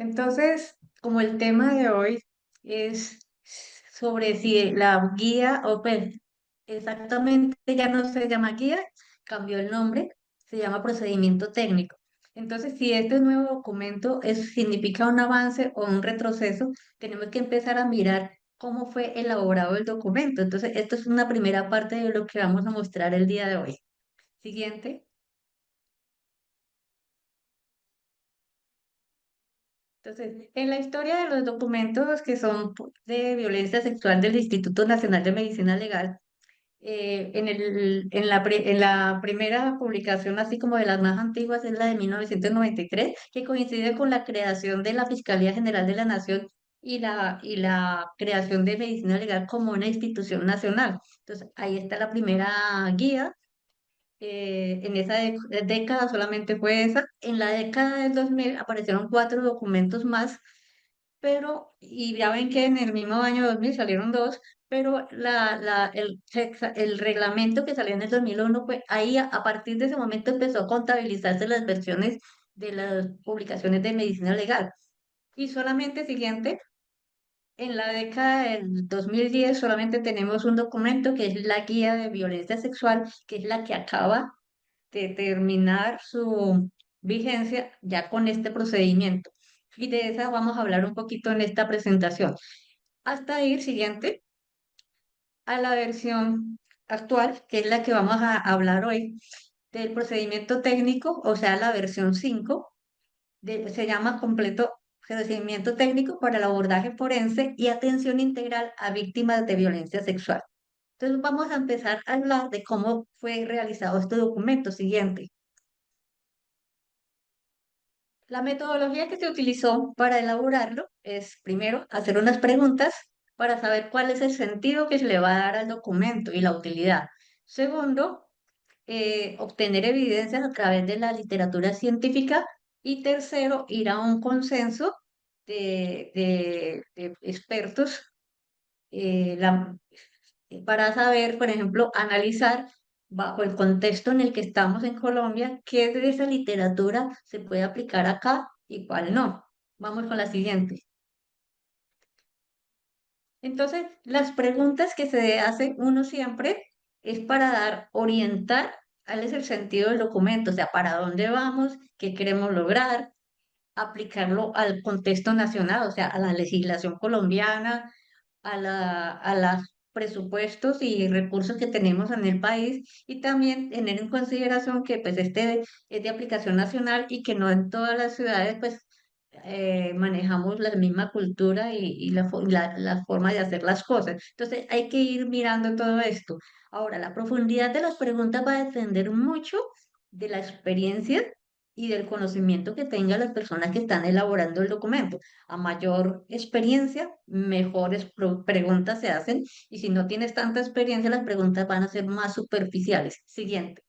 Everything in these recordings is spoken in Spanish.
Entonces, como el tema de hoy es sobre si la guía, o pues exactamente ya no se llama guía, cambió el nombre, se llama procedimiento técnico. Entonces, si este nuevo documento significa un avance o un retroceso, tenemos que empezar a mirar cómo fue elaborado el documento. Entonces, esto es una primera parte de lo que vamos a mostrar el día de hoy. Siguiente. Entonces, en la historia de los documentos que son de violencia sexual del Instituto Nacional de Medicina Legal, en la primera publicación, así como de las más antiguas, es la de 1993, que coincide con la creación de la Fiscalía General de la Nación y la creación de medicina legal como una institución nacional. Entonces, ahí está la primera guía. En esa década solamente fue esa. En la década del 2000 aparecieron cuatro documentos más, y ya ven que en el mismo año 2000 salieron dos, pero el reglamento que salió en el 2001, pues ahí a partir de ese momento empezó a contabilizarse las versiones de las publicaciones de medicina legal. Y solamente siguiente, en la década del 2010 solamente tenemos un documento que es la guía de violencia sexual, que es la que acaba de terminar su vigencia ya con este procedimiento. Y de esa vamos a hablar un poquito en esta presentación. Hasta ir siguiente a la versión actual, que es la que vamos a hablar hoy, del procedimiento técnico, o sea, la versión 5 se llama completo procedimiento técnico para el abordaje forense y atención integral a víctimas de violencia sexual. Entonces vamos a empezar a hablar de cómo fue realizado este documento siguiente. La metodología que se utilizó para elaborarlo es, primero, hacer unas preguntas para saber cuál es el sentido que se le va a dar al documento y la utilidad. Segundo, obtener evidencias a través de la literatura científica. Y tercero, ir a un consenso de expertos eh, la- para saber, por ejemplo, analizar bajo el contexto en el que estamos en Colombia, qué de esa literatura se puede aplicar acá y cuál no. Vamos con la siguiente. Entonces, las preguntas que se hace uno siempre es para orientar cuál es el sentido del documento, o sea, para dónde vamos, qué queremos lograr, aplicarlo al contexto nacional, o sea, a la legislación colombiana, a los presupuestos y recursos que tenemos en el país, y también tener en consideración que pues este es de aplicación nacional y que no en todas las ciudades pues manejamos la misma cultura y la forma de hacer las cosas. Entonces hay que ir mirando todo esto. Ahora, la profundidad de las preguntas va a depender mucho de la experiencia y del conocimiento que tengan las personas que están elaborando el documento. A mayor experiencia, mejores preguntas se hacen, y si no tienes tanta experiencia, las preguntas van a ser más superficiales. Siguiente.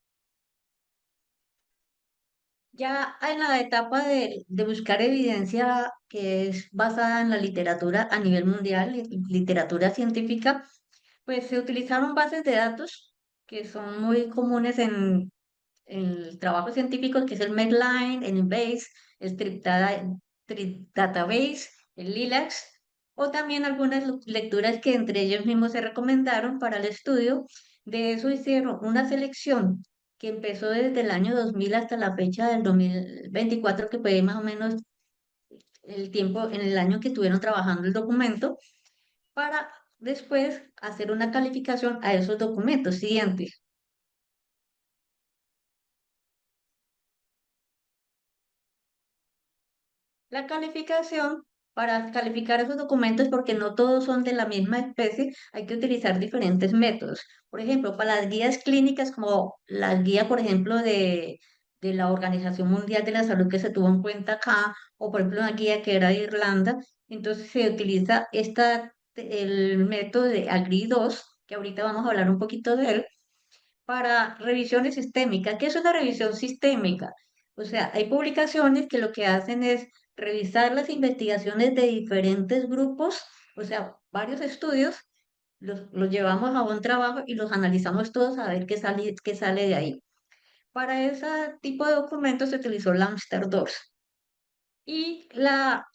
Ya en la etapa de buscar evidencia que es basada en la literatura a nivel mundial, literatura científica, pues se utilizaron bases de datos que son muy comunes en el trabajo científico, que es el Medline, el Embase, el Trip Database, el Lilacs, o también algunas lecturas que entre ellos mismos se recomendaron para el estudio. De eso hicieron una selección que empezó desde el año 2000 hasta la fecha del 2024, que fue más o menos el tiempo en el año que estuvieron trabajando el documento, para después hacer una calificación a esos documentos siguientes. La calificación, para calificar esos documentos, porque no todos son de la misma especie, hay que utilizar diferentes métodos. Por ejemplo, para las guías clínicas, como la guía, por ejemplo, de la Organización Mundial de la Salud que se tuvo en cuenta acá, o por ejemplo una guía que era de Irlanda, entonces se utiliza el método de AGRI-2, que ahorita vamos a hablar un poquito de él, para revisiones sistémicas. ¿Qué es una revisión sistémica? O sea, hay publicaciones que lo que hacen es revisar las investigaciones de diferentes grupos, o sea, varios estudios, los llevamos a un trabajo y los analizamos todos a ver qué sale de ahí. Para ese tipo de documentos se utilizó el Amster 2. Y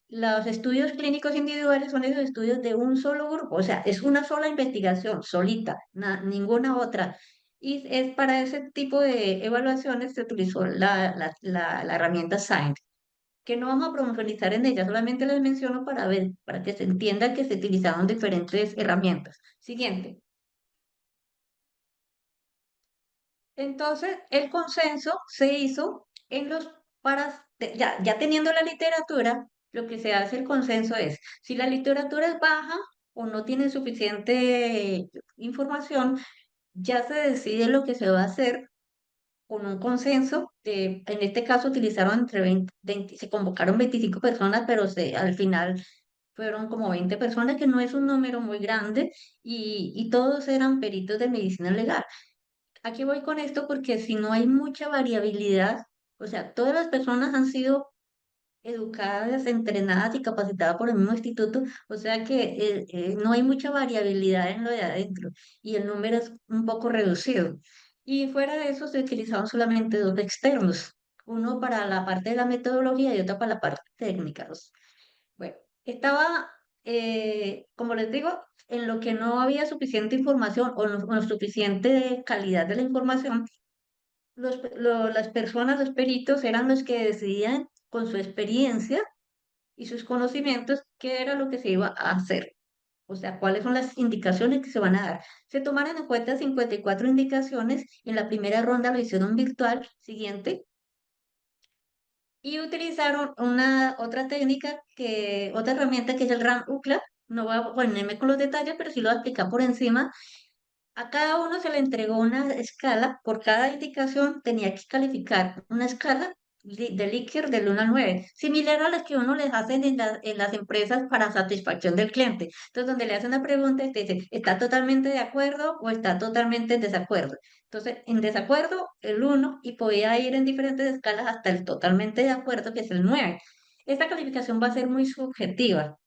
los estudios clínicos individuales son esos estudios de un solo grupo, o sea, es una sola investigación, solita, ninguna otra. Y es para ese tipo de evaluaciones se utilizó la herramienta SCIENT, que no vamos a profundizar en ella, solamente les menciono para ver, para que se entienda que se utilizaron diferentes herramientas. Siguiente. Entonces, el consenso se hizo en los ya teniendo la literatura, lo que se hace el consenso es, si la literatura es baja o no tiene suficiente información, ya se decide lo que se va a hacer con un consenso. En este caso utilizaron entre 20 se convocaron 25 personas, pero al final fueron como 20 personas, que no es un número muy grande, y todos eran peritos de medicina legal. Aquí voy con esto porque si no hay mucha variabilidad, o sea, todas las personas han sido educadas, entrenadas y capacitadas por el mismo instituto, o sea que no hay mucha variabilidad en lo de adentro y el número es un poco reducido. Y fuera de eso se utilizaban solamente dos externos, uno para la parte de la metodología y otro para la parte técnica. Bueno, estaba, como les digo, en lo que no había suficiente información o no suficiente calidad de la información, las personas, los peritos, eran los que decidían con su experiencia y sus conocimientos qué era lo que se iba a hacer. O sea, cuáles son las indicaciones que se van a dar. Se tomaron en cuenta 54 indicaciones. En la primera ronda lo hicieron virtual. Siguiente. Y utilizaron otra técnica, otra herramienta que es el RAM UCLA. No voy a ponerme con los detalles, pero sí lo voy a explicar por encima. A cada uno se le entregó una escala, por cada indicación tenía que calificar una escala de Likert del 1 al 9, similar a las que uno les hacen en las empresas para satisfacción del cliente. Entonces, donde le hacen una pregunta y te dicen, ¿está totalmente de acuerdo o está totalmente en desacuerdo? Entonces, en desacuerdo, el 1, y podía ir en diferentes escalas hasta el totalmente de acuerdo, que es el 9. Esta calificación va a ser muy subjetiva.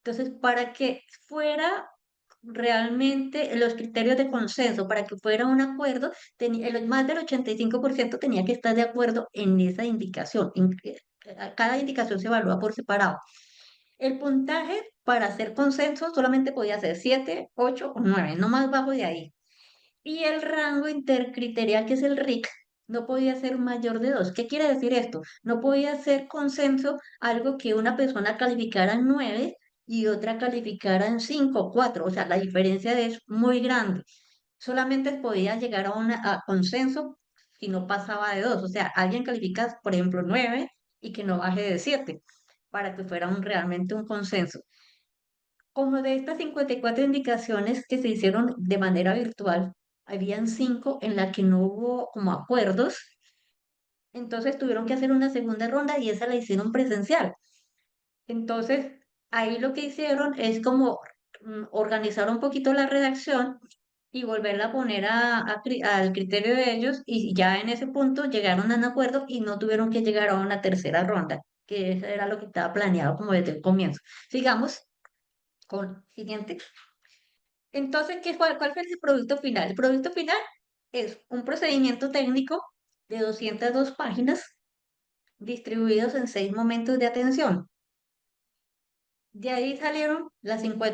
Entonces, para que fuera realmente los criterios de consenso, para que fuera un acuerdo, más del 85% tenía que estar de acuerdo en esa indicación. Cada indicación se evalúa por separado. El puntaje para hacer consenso solamente podía ser 7, 8 o 9, no más bajo de ahí. Y el rango intercriterial, que es el RIC, no podía ser mayor de 2. ¿Qué quiere decir esto? No podía ser consenso algo que una persona calificara en 9 y otra calificara en 5 o 4. O sea, la diferencia es muy grande. Solamente podía llegar a consenso si no pasaba de 2. O sea, alguien califica, por ejemplo, 9 y que no baje de 7 para que fuera realmente un consenso. Como de estas 54 indicaciones que se hicieron de manera virtual, habían 5 en las que no hubo como acuerdos, entonces tuvieron que hacer una segunda ronda y esa la hicieron presencial. Entonces, ahí lo que hicieron es como organizar un poquito la redacción y volverla a poner al criterio de ellos, y ya en ese punto llegaron a un acuerdo y no tuvieron que llegar a una tercera ronda, que eso era lo que estaba planeado como desde el comienzo. Sigamos con siguiente. Entonces, cuál fue el producto final? El producto final es un procedimiento técnico de 202 páginas distribuidos en 6 momentos de atención. De ahí salieron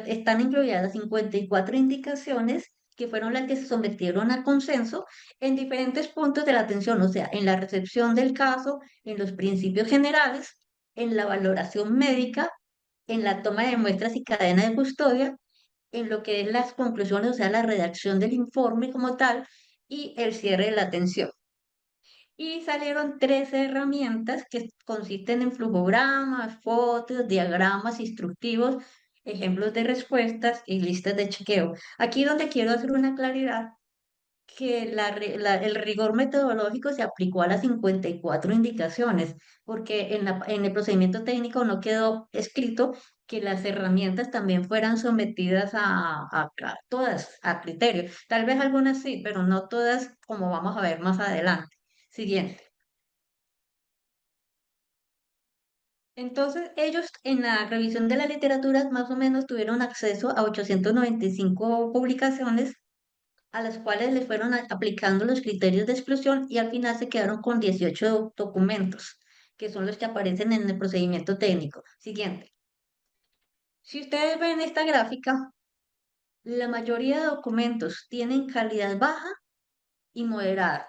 están incluidas las 54 indicaciones que fueron las que se sometieron a consenso en diferentes puntos de la atención, o sea, en la recepción del caso, en los principios generales, en la valoración médica, en la toma de muestras y cadena de custodia, en lo que es las conclusiones, o sea, la redacción del informe como tal, y el cierre de la atención. Y salieron 13 herramientas que consisten en flujogramas, fotos, diagramas instructivos, ejemplos de respuestas y listas de chequeo. Aquí donde quiero hacer una claridad, que el rigor metodológico se aplicó a las 54 indicaciones, porque en el procedimiento técnico no quedó escrito que las herramientas también fueran sometidas a todas a criterio. Tal vez algunas sí, pero no todas, como vamos a ver más adelante. Siguiente. Entonces, ellos en la revisión de la literatura más o menos tuvieron acceso a 895 publicaciones, a las cuales le fueron aplicando los criterios de exclusión, y al final se quedaron con 18 documentos que son los que aparecen en el procedimiento técnico. Siguiente. Si ustedes ven esta gráfica, la mayoría de documentos tienen calidad baja y moderada.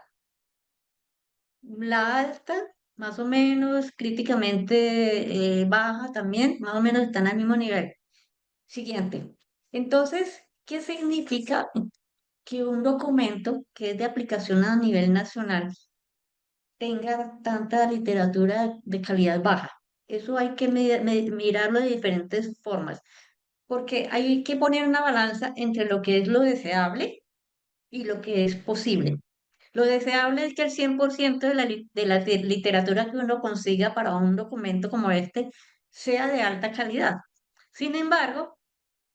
La alta, más o menos, críticamente baja también, más o menos están al mismo nivel. Siguiente. Entonces, ¿qué significa que un documento que es de aplicación a nivel nacional tenga tanta literatura de calidad baja? Eso hay que mirarlo de diferentes formas, porque hay que poner una balanza entre lo que es lo deseable y lo que es posible. Lo deseable es que el 100% de la literatura que uno consiga para un documento como este sea de alta calidad. Sin embargo,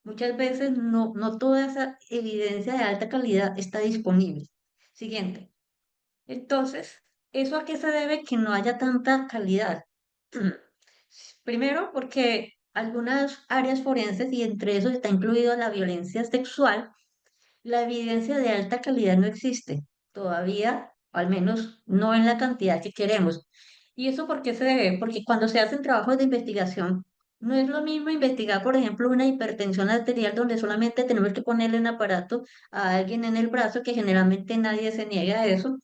muchas veces no toda esa evidencia de alta calidad está disponible. Siguiente. Entonces, ¿eso a qué se debe que no haya tanta calidad? Primero, porque algunas áreas forenses, y entre esos está incluido la violencia sexual, la evidencia de alta calidad no existe todavía, al menos no en la cantidad que queremos. ¿Y eso por qué se debe? Porque cuando se hacen trabajos de investigación, no es lo mismo investigar, por ejemplo, una hipertensión arterial donde solamente tenemos que ponerle un aparato a alguien en el brazo, que generalmente nadie se niega a eso,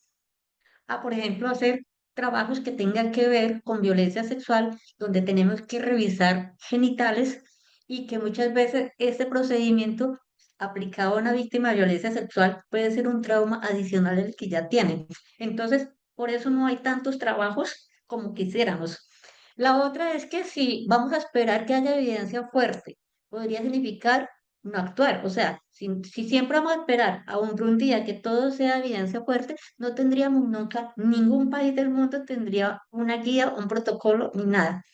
a, por ejemplo, hacer trabajos que tengan que ver con violencia sexual, donde tenemos que revisar genitales y que muchas veces este procedimiento aplicado a una víctima de violencia sexual puede ser un trauma adicional al que ya tienen. Entonces, por eso no hay tantos trabajos como quisiéramos. La otra es que si vamos a esperar que haya evidencia fuerte, podría significar no actuar. O sea, si siempre vamos a esperar a un día que todo sea evidencia fuerte, no tendríamos nunca, ningún país del mundo tendría una guía, un protocolo ni nada.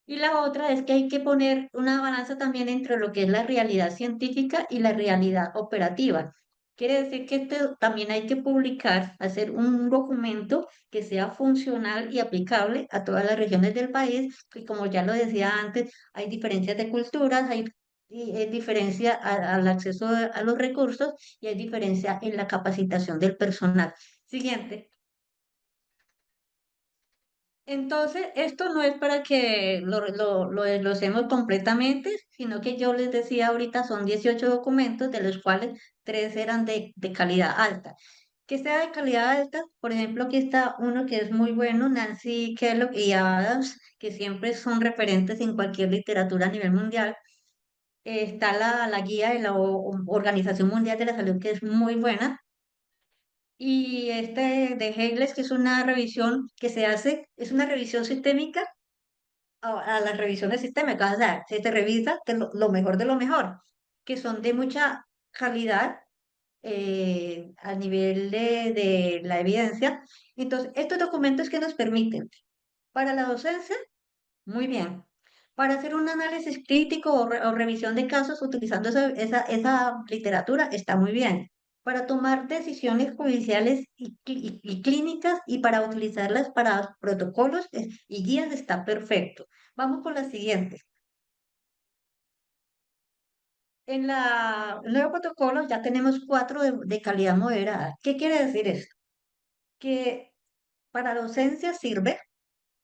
Y la otra es que hay que poner una balanza también entre lo que es la realidad científica y la realidad operativa. Quiere decir que también hay que publicar, hacer un documento que sea funcional y aplicable a todas las regiones del país, y como ya lo decía antes, hay diferencias de culturas, hay diferencia al acceso a los recursos y hay diferencia en la capacitación del personal. Siguiente. Entonces, esto no es para que lo desglosemos completamente, sino que yo les decía ahorita son 18 documentos, de los cuales 3 eran de calidad alta. Que sea de calidad alta, por ejemplo, aquí está uno que es muy bueno, Nancy Kellogg y Adams, que siempre son referentes en cualquier literatura a nivel mundial. Está la guía de la Organización Mundial de la Salud, que es muy buena. Y este de Hegles, que es una revisión que se hace, es una revisión sistémica a las revisiones sistémicas, o sea, se te revisa lo mejor de lo mejor, que son de mucha calidad a nivel de la evidencia. Entonces, estos documentos que nos permiten para la docencia, muy bien. Para hacer un análisis crítico o revisión de casos utilizando esa literatura, está muy bien. Para tomar decisiones judiciales y clínicas y para utilizarlas para protocolos y guías, está perfecto. Vamos con la siguiente. El nuevo protocolo ya tenemos 4 de calidad moderada. ¿Qué quiere decir esto? Que para docencia sirve,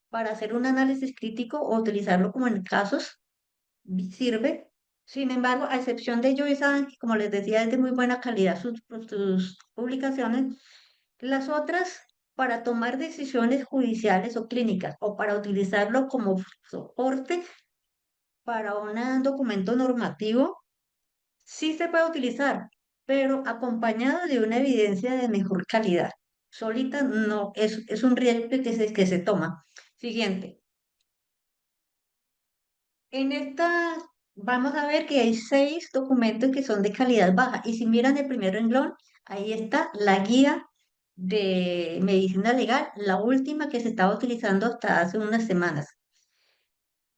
para hacer un análisis crítico o utilizarlo como en casos sirve. Sin embargo, a excepción de Joyce Adams, que como les decía, es de muy buena calidad sus publicaciones, las otras, para tomar decisiones judiciales o clínicas o para utilizarlo como soporte para un documento normativo, sí se puede utilizar, pero acompañado de una evidencia de mejor calidad. Solita no, es un riesgo que se toma. Siguiente. En esta vamos a ver que hay 6 documentos que son de calidad baja. Y si miran el primer renglón, ahí está la guía de medicina legal, la última que se estaba utilizando hasta hace unas semanas.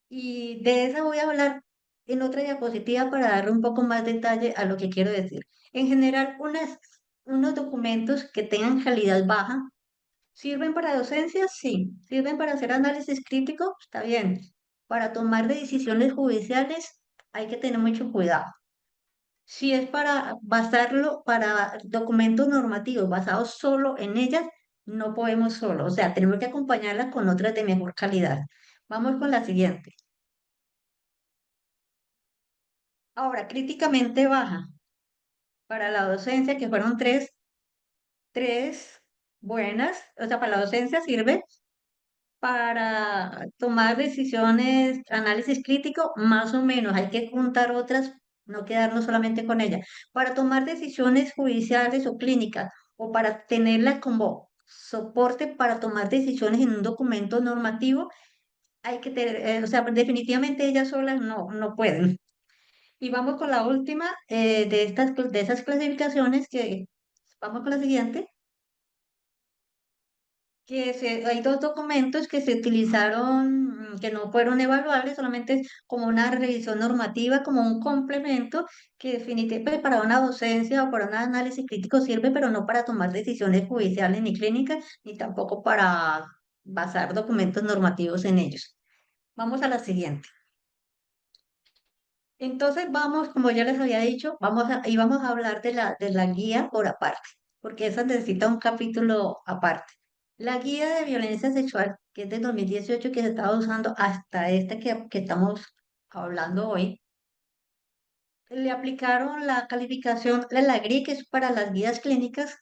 Y de esa voy a hablar en otra diapositiva para darle un poco más detalle a lo que quiero decir. En general, unos documentos que tengan calidad baja, ¿sirven para docencia? Sí. ¿Sirven para hacer análisis crítico? Está bien. Para tomar decisiones judiciales hay que tener mucho cuidado. Si es para basarlo para documentos normativos basados solo en ellas, No podemos solo, o sea, tenemos que acompañarla con otras de mejor calidad. Vamos con la siguiente. Ahora, críticamente baja para la docencia, que fueron tres buenas, o sea, para la docencia sirve para tomar decisiones, análisis crítico, más o menos, hay que juntar otras, no quedarnos solamente con ella. Para tomar decisiones judiciales o clínicas, o para tenerla como soporte para tomar decisiones en un documento normativo, hay que tener, o sea, definitivamente ellas solas no pueden. Y vamos con la última de esas clasificaciones que, vamos con la siguiente. Hay dos documentos que se utilizaron, que no fueron evaluables, solamente es como una revisión normativa, como un complemento que definitivamente para una docencia o para un análisis crítico sirve, pero no para tomar decisiones judiciales ni clínicas, ni tampoco para basar documentos normativos en ellos. Vamos a la siguiente. Entonces vamos, como ya les había dicho, y vamos a hablar de la guía por aparte, porque esa necesita un capítulo aparte. La guía de violencia sexual, que es de 2018, que se estaba usando hasta esta que estamos hablando hoy, le aplicaron la calificación de la GRI, que es para las guías clínicas,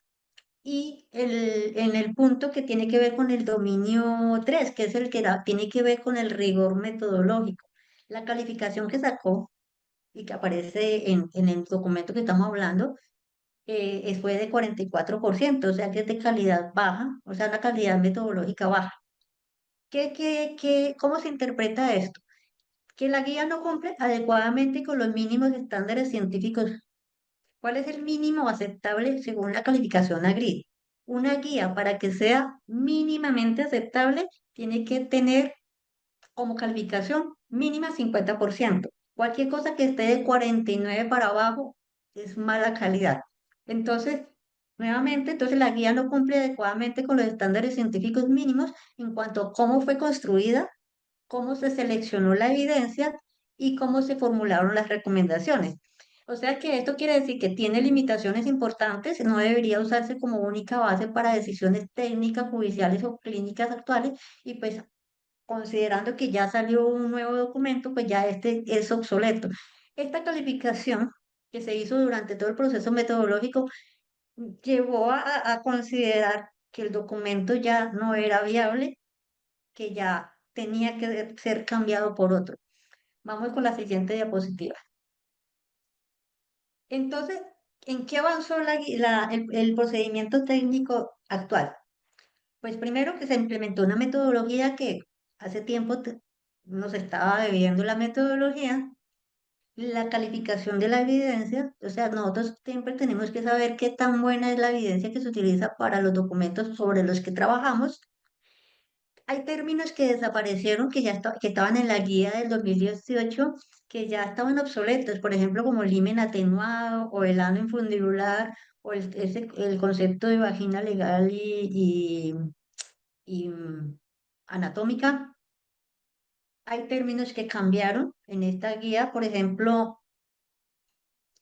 y en el punto que tiene que ver con el dominio 3, que es el que tiene que ver con el rigor metodológico. La calificación que sacó y que aparece en el documento que estamos hablando, fue de 44%, o sea que es de calidad baja, o sea, una calidad metodológica baja. ¿Cómo se interpreta esto? Que la guía no cumple adecuadamente con los mínimos estándares científicos. ¿Cuál es el mínimo aceptable según la calificación AGRI? Una guía para que sea mínimamente aceptable tiene que tener como calificación mínima 50%. Cualquier cosa que esté de 49 para abajo es mala calidad. Entonces, nuevamente, entonces la guía no cumple adecuadamente con los estándares científicos mínimos en cuanto a cómo fue construida, cómo se seleccionó la evidencia y cómo se formularon las recomendaciones. O sea que esto quiere decir que tiene limitaciones importantes, no debería usarse como única base para decisiones técnicas, judiciales o clínicas actuales y pues considerando que ya salió un nuevo documento, pues ya este es obsoleto. Esta calificación que se hizo durante todo el proceso metodológico llevó a considerar que el documento ya no era viable, que ya tenía que ser cambiado por otro. Vamos con la siguiente diapositiva. Entonces, ¿en qué avanzó el procedimiento técnico actual? Pues primero que se implementó una metodología que hace tiempo nos estaba debiendo la metodología, la calificación de la evidencia, o sea, nosotros siempre tenemos que saber qué tan buena es la evidencia que se utiliza para los documentos sobre los que trabajamos. Hay términos que desaparecieron, que estaban en la guía del 2018, que ya estaban obsoletos, por ejemplo, como el himen atenuado o el ano infundibular o el concepto de vagina legal y anatómica. Hay términos que cambiaron en esta guía, por ejemplo,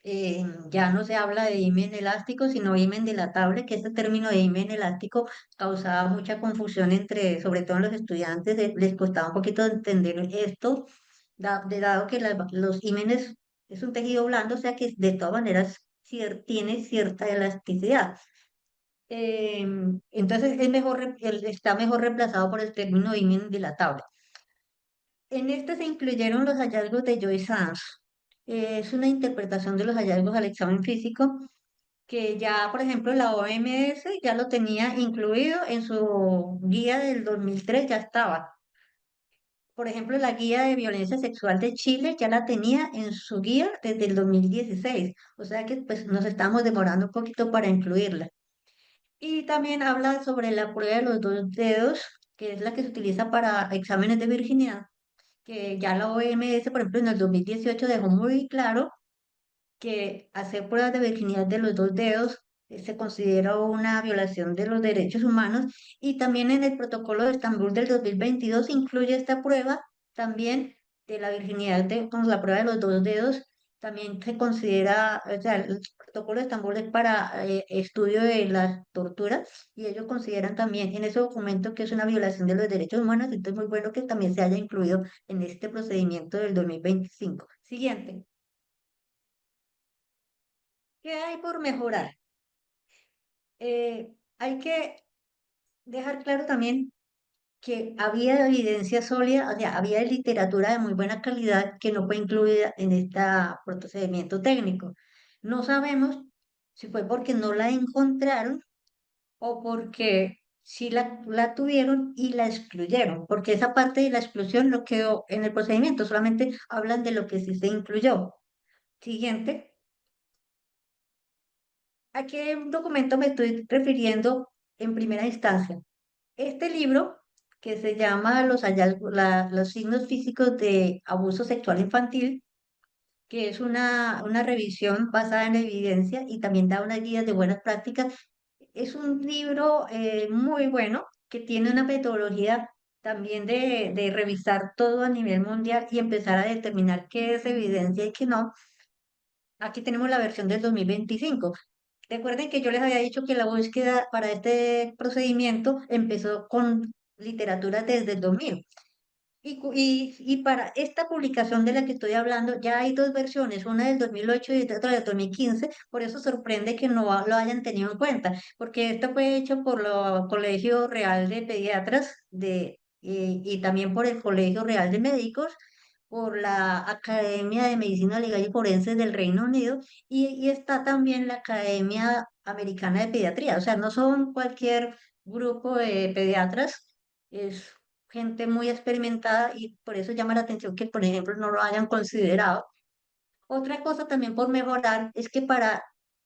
ya no se habla de himen elástico, sino himen dilatable, que este término de himen elástico causaba mucha confusión sobre todo en los estudiantes, les costaba un poquito entender esto, dado que los himenes es un tejido blando, o sea que de todas maneras tiene cierta elasticidad. Entonces está mejor reemplazado por el término himen dilatable. En este se incluyeron los hallazgos de Joy Sans. Es una interpretación de los hallazgos al examen físico que ya, por ejemplo, la OMS ya lo tenía incluido en su guía del 2003, ya estaba. Por ejemplo, la guía de violencia sexual de Chile ya la tenía en su guía desde el 2016. O sea que pues nos estamos demorando un poquito para incluirla. Y también habla sobre la prueba de los dos dedos, que es la que se utiliza para exámenes de virginidad, que ya la OMS, por ejemplo, en el 2018 dejó muy claro que hacer pruebas de virginidad de los dos dedos se considera una violación de los derechos humanos y también en el protocolo de Estambul del 2022 incluye esta prueba también de la virginidad con la prueba de los dos dedos También se considera, o sea, el protocolo de Estambul es para estudio de las torturas y ellos consideran también en ese documento que es una violación de los derechos humanos, entonces es muy bueno que también se haya incluido en este procedimiento del 2025. Siguiente, ¿qué hay por mejorar? Hay que dejar claro también que había evidencia sólida, o sea, había literatura de muy buena calidad que no fue incluida en este procedimiento técnico. No sabemos si fue porque no la encontraron o porque sí la tuvieron y la excluyeron, porque esa parte de la exclusión no quedó en el procedimiento, solamente hablan de lo que sí se incluyó. Siguiente, ¿a qué documento me estoy refiriendo en primera instancia? Este libro, que se llama Los hallazgos, los signos físicos de abuso sexual infantil, que es una revisión basada en evidencia y también da unas guías de buenas prácticas, es un libro muy bueno que tiene una metodología también de revisar todo a nivel mundial y empezar a determinar qué es evidencia y qué no. Aquí tenemos la versión del 2025. Recuerden que yo les había dicho que la búsqueda para este procedimiento empezó con literatura desde el 2000. Y para esta publicación de la que estoy hablando, ya hay dos versiones, una del 2008 y otra del 2015. Por eso sorprende que no lo hayan tenido en cuenta, porque esta fue hecha por el Colegio Real de Pediatras y también por el Colegio Real de Médicos, por la Academia de Medicina Legal y Forense del Reino Unido y está también la Academia Americana de Pediatría. O sea, no son cualquier grupo de pediatras, es gente muy experimentada y por eso llama la atención que, por ejemplo, no lo hayan considerado. Otra cosa también por mejorar es que para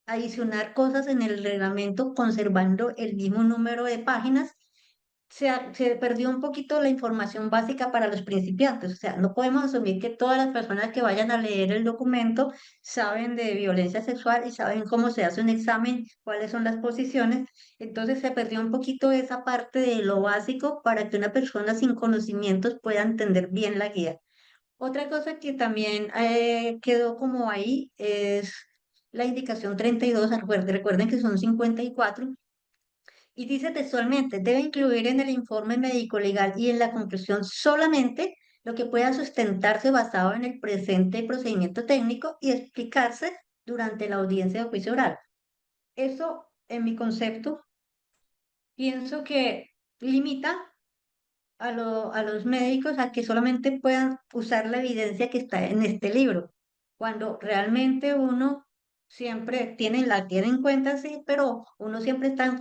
adicionar cosas en el reglamento conservando el mismo número de páginas, se perdió un poquito la información básica para los principiantes. O sea, no podemos asumir que todas las personas que vayan a leer el documento saben de violencia sexual y saben cómo se hace un examen, cuáles son las posiciones. Entonces se perdió un poquito esa parte de lo básico para que una persona sin conocimientos pueda entender bien la guía. Otra cosa que también quedó como ahí es la indicación 32. Recuerden que son 54 y dice textualmente, debe incluir en el informe médico legal y en la conclusión solamente lo que pueda sustentarse basado en el presente procedimiento técnico y explicarse durante la audiencia de juicio oral. Eso, en mi concepto, pienso que limita a los médicos a que solamente puedan usar la evidencia que está en este libro, cuando realmente uno siempre tiene en cuenta, sí, pero uno siempre está en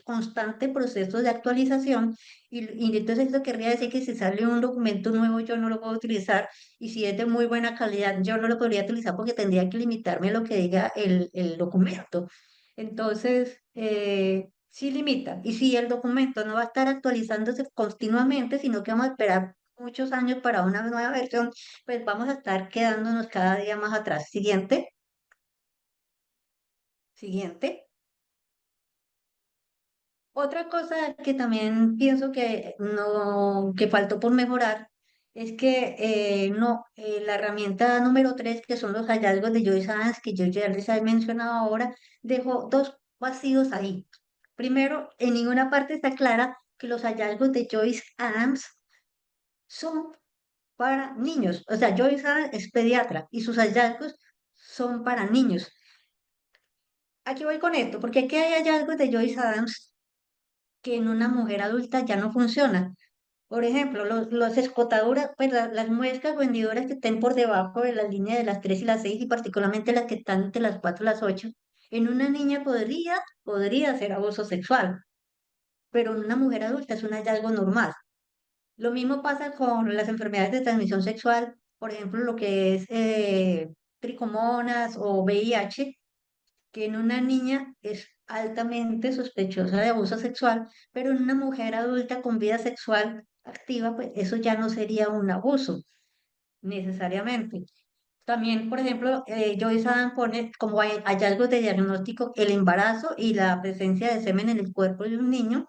constante proceso de actualización y entonces eso querría decir que si sale un documento nuevo yo no lo puedo utilizar y si es de muy buena calidad yo no lo podría utilizar porque tendría que limitarme a lo que diga el documento. Entonces, sí limita. Y si el documento no va a estar actualizándose continuamente, sino que vamos a esperar muchos años para una nueva versión, pues vamos a estar quedándonos cada día más atrás. Siguiente, siguiente. Otra cosa que también pienso que no, que faltó por mejorar es que no, la herramienta número 3 que son los hallazgos de Joyce Adams, que yo ya les he mencionado ahora, dejó dos vacíos ahí. Primero, en ninguna parte está clara que los hallazgos de Joyce Adams son para niños. O sea, Joyce Adams es pediatra y sus hallazgos son para niños. Aquí voy con esto, porque aquí hay hallazgos de Joyce Adams que en una mujer adulta ya no funcionan. Por ejemplo, los escotaduras, pues las muescas vendidoras que estén por debajo de la línea de las 3 y las 6 y particularmente las que están entre las 4 y las 8 en una niña podría ser abuso sexual, pero en una mujer adulta es un hallazgo normal. Lo mismo pasa con las enfermedades de transmisión sexual, por ejemplo, lo que es tricomonas o VIH, que en una niña es altamente sospechosa de abuso sexual, pero en una mujer adulta con vida sexual activa, pues eso ya no sería un abuso necesariamente. También, por ejemplo, Joyce Adam pone como hallazgos de diagnóstico el embarazo y la presencia de semen en el cuerpo de un niño,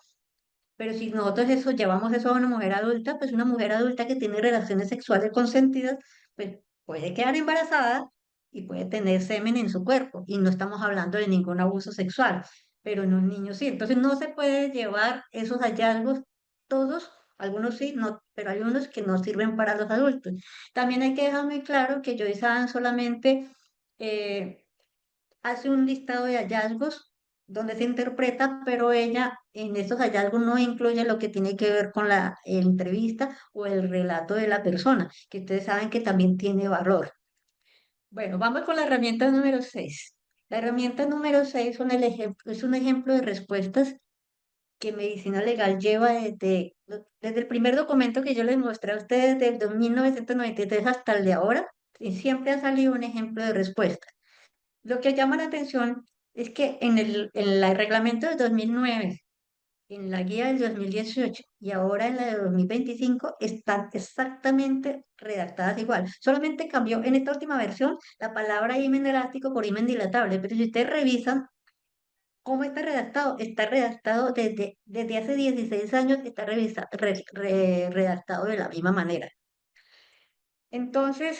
pero si nosotros eso llevamos eso a una mujer adulta, pues una mujer adulta que tiene relaciones sexuales consentidas, pues puede quedar embarazada y puede tener semen en su cuerpo y no estamos hablando de ningún abuso sexual, pero en un niño sí. Entonces no se puede llevar esos hallazgos todos, algunos sí, no, pero hay unos que no sirven para los adultos. También hay que dejar muy claro que Joyce Saban solamente eh, hace un listado de hallazgos donde se interpreta, pero ella en esos hallazgos no incluye lo que tiene que ver con la entrevista o el relato de la persona, que ustedes saben que también tiene valor. Bueno, vamos con la herramienta número 6. La herramienta número 6 es un ejemplo de respuestas que Medicina Legal lleva desde el primer documento que yo les mostré a ustedes, desde 1993 hasta el de ahora, y siempre ha salido un ejemplo de respuesta. Lo que llama la atención es que en el reglamento del 2009, en la guía del 2018 y ahora en la de 2025 están exactamente redactadas igual. Solamente cambió en esta última versión la palabra himen elástico por himen dilatable, pero si ustedes revisan cómo está redactado desde hace 16 años, está redactado de la misma manera. Entonces,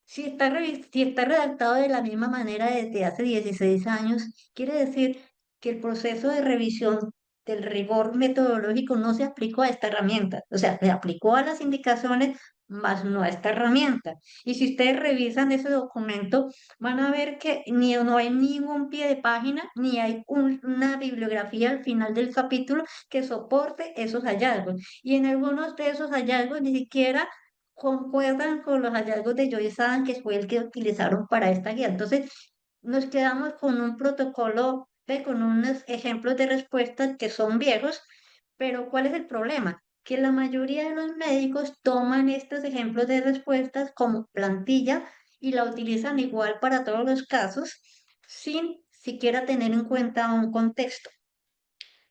si está redactado de la misma manera desde hace 16 años, quiere decir que el proceso de revisión del rigor metodológico no se aplicó a esta herramienta. O sea, se aplicó a las indicaciones, más no a esta herramienta. Y si ustedes revisan ese documento, van a ver que no hay ningún pie de página, ni hay una bibliografía al final del capítulo que soporte esos hallazgos. Y en algunos de esos hallazgos ni siquiera concuerdan con los hallazgos de Joyce Allen, que fue el que utilizaron para esta guía. Entonces, nos quedamos con un protocolo, con unos ejemplos de respuestas que son viejos, pero ¿cuál es el problema? Que la mayoría de los médicos toman estos ejemplos de respuestas como plantilla y la utilizan igual para todos los casos, sin siquiera tener en cuenta un contexto.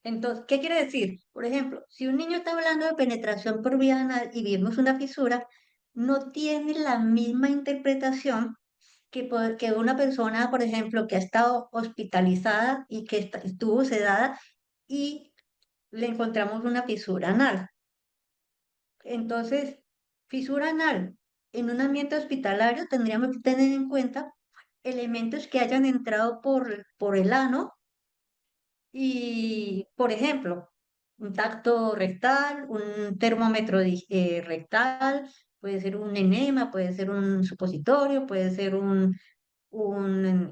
Entonces, ¿qué quiere decir? Por ejemplo, si un niño está hablando de penetración por vía anal y vemos una fisura, no tiene la misma interpretación que una persona, por ejemplo, que ha estado hospitalizada y que estuvo sedada y le encontramos una fisura anal. Entonces, fisura anal en un ambiente hospitalario tendríamos que tener en cuenta elementos que hayan entrado por el ano y, por ejemplo, un tacto rectal, un termómetro rectal, puede ser un enema, puede ser un supositorio, puede ser un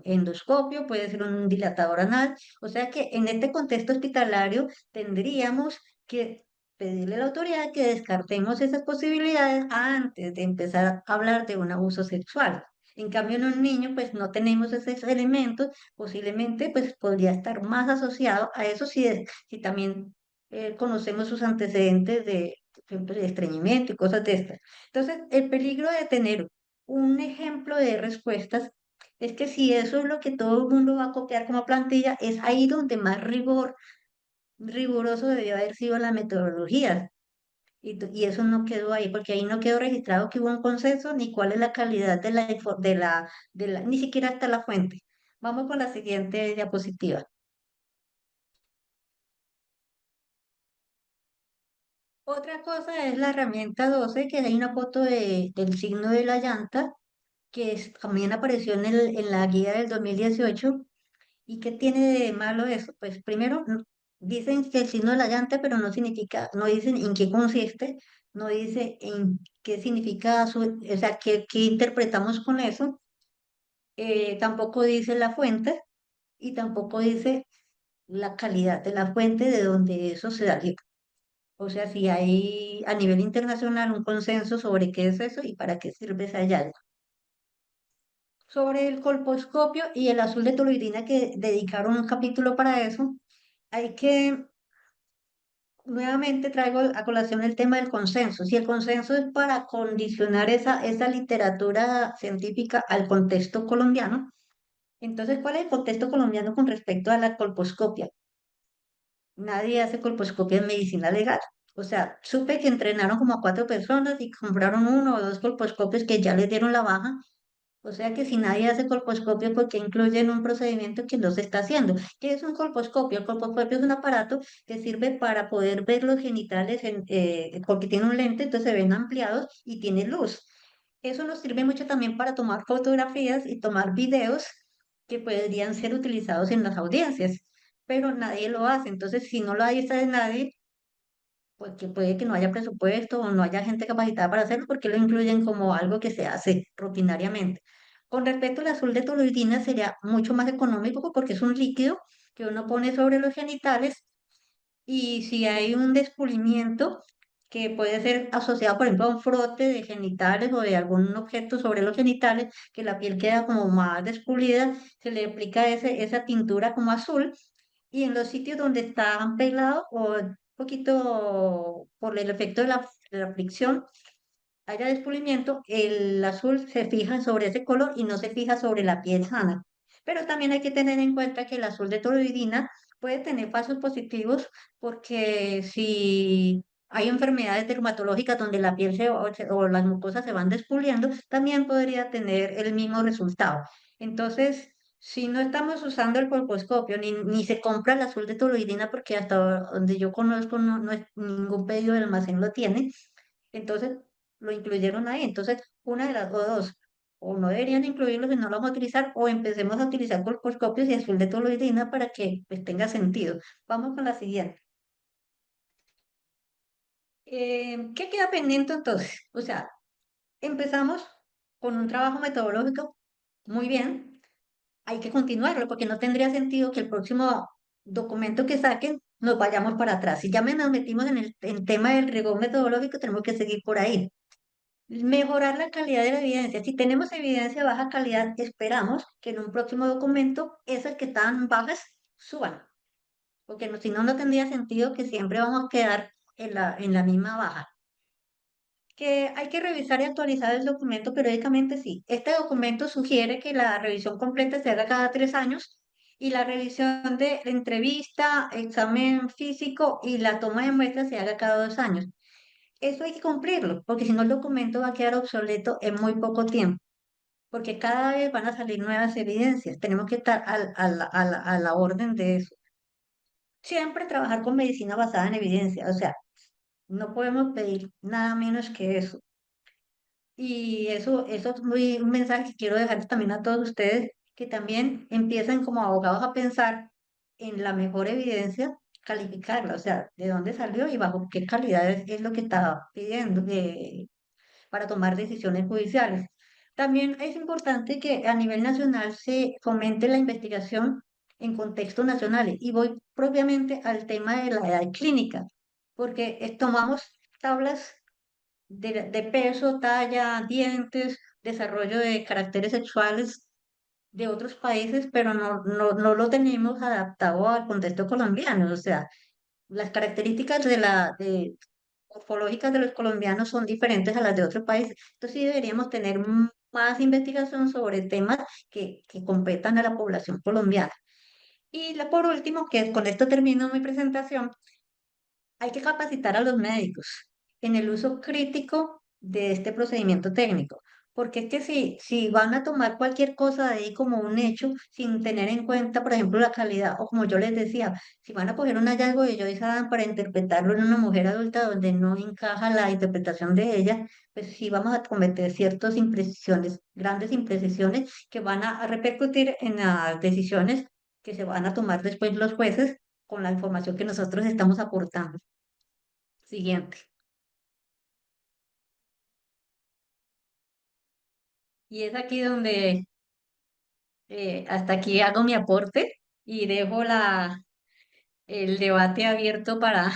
endoscopio, puede ser un dilatador anal. O sea que en este contexto hospitalario tendríamos que pedirle a la autoridad que descartemos esas posibilidades antes de empezar a hablar de un abuso sexual. En cambio, en un niño, pues no tenemos esos elementos, posiblemente pues podría estar más asociado a eso si también conocemos sus antecedentes de, por ejemplo, de estreñimiento y cosas de estas. Entonces, el peligro de tener un ejemplo de respuestas es que si eso es lo que todo el mundo va a copiar como plantilla, es ahí donde más riguroso debió haber sido la metodología. Y eso no quedó ahí, porque ahí no quedó registrado que hubo un consenso, ni cuál es la calidad ni siquiera hasta la fuente. Vamos con la siguiente diapositiva. Otra cosa es la herramienta 12, que hay una foto del signo de la llanta, también apareció en la guía del 2018. ¿Y qué tiene de malo eso? Pues primero, dicen que el signo de la llanta, pero no significa, no dicen en qué consiste, no dice en qué significa o sea, qué interpretamos con eso. Tampoco dice la fuente y tampoco dice la calidad de la fuente de donde eso se da. O sea, si hay a nivel internacional un consenso sobre qué es eso y para qué sirve ese hallazgo. Sobre el colposcopio y el azul de toluidina, que dedicaron un capítulo para eso, hay que, nuevamente traigo a colación el tema del consenso. Si el consenso es para condicionar esa literatura científica al contexto colombiano, entonces, ¿cuál es el contexto colombiano con respecto a la colposcopia? Nadie hace colposcopia en medicina legal. O sea, supe que entrenaron como a 4 personas y compraron 1 o 2 colposcopios que ya les dieron la baja. O sea que si nadie hace colposcopio, ¿por qué incluyen un procedimiento que no se está haciendo? ¿Qué es un colposcopio? El colposcopio es un aparato que sirve para poder ver los genitales porque tiene un lente, entonces se ven ampliados y tiene luz. Eso nos sirve mucho también para tomar fotografías y tomar videos que podrían ser utilizados en las audiencias, pero nadie lo hace. Entonces, si no lo hay de nadie, pues que puede que no haya presupuesto o no haya gente capacitada para hacerlo, porque lo incluyen como algo que se hace rutinariamente. Con respecto al azul de toluidina, sería mucho más económico porque es un líquido que uno pone sobre los genitales y si hay un descubrimiento que puede ser asociado, por ejemplo, a un frote de genitales o de algún objeto sobre los genitales, que la piel queda como más despulida, se le aplica esa tintura como azul y en los sitios donde están pelados o un poquito por el efecto de la fricción, haya descubrimiento, el azul se fija sobre ese color y no se fija sobre la piel sana. Pero también hay que tener en cuenta que el azul de toluidina puede tener falsos positivos porque si hay enfermedades dermatológicas donde la piel o las mucosas se van descubriendo, también podría tener el mismo resultado. Entonces, si no estamos usando el colposcopio ni se compra el azul de toluidina porque hasta donde yo conozco no ningún pedido de almacén lo tiene, entonces lo incluyeron ahí. Entonces, una de las o dos, o no deberían incluirlo si no lo vamos a utilizar, o empecemos a utilizar colposcopios y azul de toluidina para que pues, tenga sentido. Vamos con la siguiente. ¿Qué queda pendiente entonces? O sea, empezamos con un trabajo metodológico muy bien, hay que continuarlo porque no tendría sentido que el próximo documento que saquen nos vayamos para atrás. Si ya nos metimos en el tema del rigor metodológico, tenemos que seguir por ahí. Mejorar la calidad de la evidencia. Si tenemos evidencia de baja calidad, esperamos que en un próximo documento esas que están bajas suban, porque si no, no tendría sentido que siempre vamos a quedar en la misma baja. Que hay que revisar y actualizar el documento periódicamente, sí. Este documento sugiere que la revisión completa se haga cada 3 años y la revisión de la entrevista, examen físico y la toma de muestras se haga cada 2 años. Eso hay que cumplirlo, porque si no el documento va a quedar obsoleto en muy poco tiempo, porque cada vez van a salir nuevas evidencias. Tenemos que estar a la orden de eso. Siempre trabajar con medicina basada en evidencia, o sea, no podemos pedir nada menos que eso. Y eso es un mensaje que quiero dejar también a todos ustedes, que también empiecen como abogados a pensar en la mejor evidencia, calificarla, o sea, de dónde salió y bajo qué calidad es lo que está pidiendo. Para tomar decisiones judiciales. También es importante que a nivel nacional se fomente la investigación en contextos nacionales y voy propiamente al tema de la edad clínica, porque tomamos tablas de peso, talla, dientes, desarrollo de caracteres sexuales de otros países, pero no lo tenemos adaptado al contexto colombiano. O sea, las características morfológicas de los colombianos son diferentes a las de otros países. Entonces sí deberíamos tener más investigación sobre temas que competan a la población colombiana. Y por último, que con esto termino mi presentación, hay que capacitar a los médicos en el uso crítico de este procedimiento técnico, porque es que si van a tomar cualquier cosa de ahí como un hecho sin tener en cuenta, por ejemplo, la calidad, o como yo les decía, si van a coger un hallazgo de Joyce Adam para interpretarlo en una mujer adulta donde no encaja la interpretación de ella, pues sí vamos a cometer ciertas imprecisiones, grandes imprecisiones que van a repercutir en las decisiones que se van a tomar después los jueces con la información que nosotros estamos aportando. Siguiente. Y es aquí donde hasta aquí hago mi aporte y dejo el debate abierto para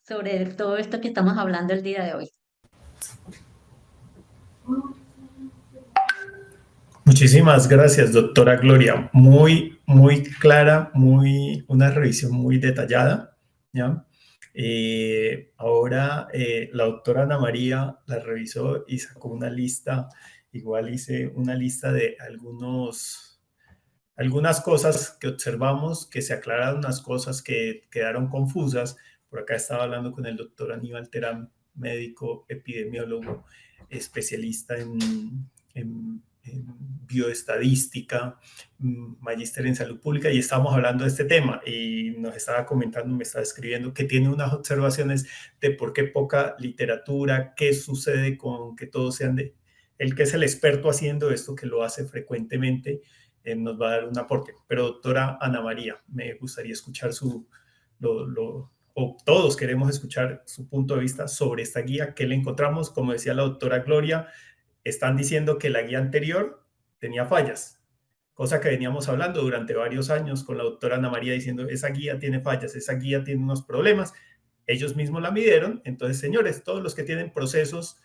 sobre todo esto que estamos hablando el día de hoy. Muchísimas gracias, doctora Gloria. Muy, muy clara, una revisión muy detallada, ¿ya? Ahora la doctora Ana María la revisó y sacó una lista, igual hice una lista de algunas cosas que observamos, que se aclararon, unas cosas que quedaron confusas. Por acá estaba hablando con el doctor Aníbal Terán, médico epidemiólogo, especialista en bioestadística, magíster en salud pública, y estábamos hablando de este tema y nos estaba comentando, me estaba escribiendo que tiene unas observaciones de por qué poca literatura, qué sucede con que todos sean el que es el experto haciendo esto, que lo hace frecuentemente, nos va a dar un aporte. Pero doctora Ana María, me gustaría escuchar o todos queremos escuchar su punto de vista sobre esta guía. ¿Qué le encontramos? Como decía la doctora Gloria, están diciendo que la guía anterior tenía fallas, cosa que veníamos hablando durante varios años con la doctora Ana María diciendo, esa guía tiene fallas, esa guía tiene unos problemas. Ellos mismos la midieron. Entonces, señores, todos los que tienen procesos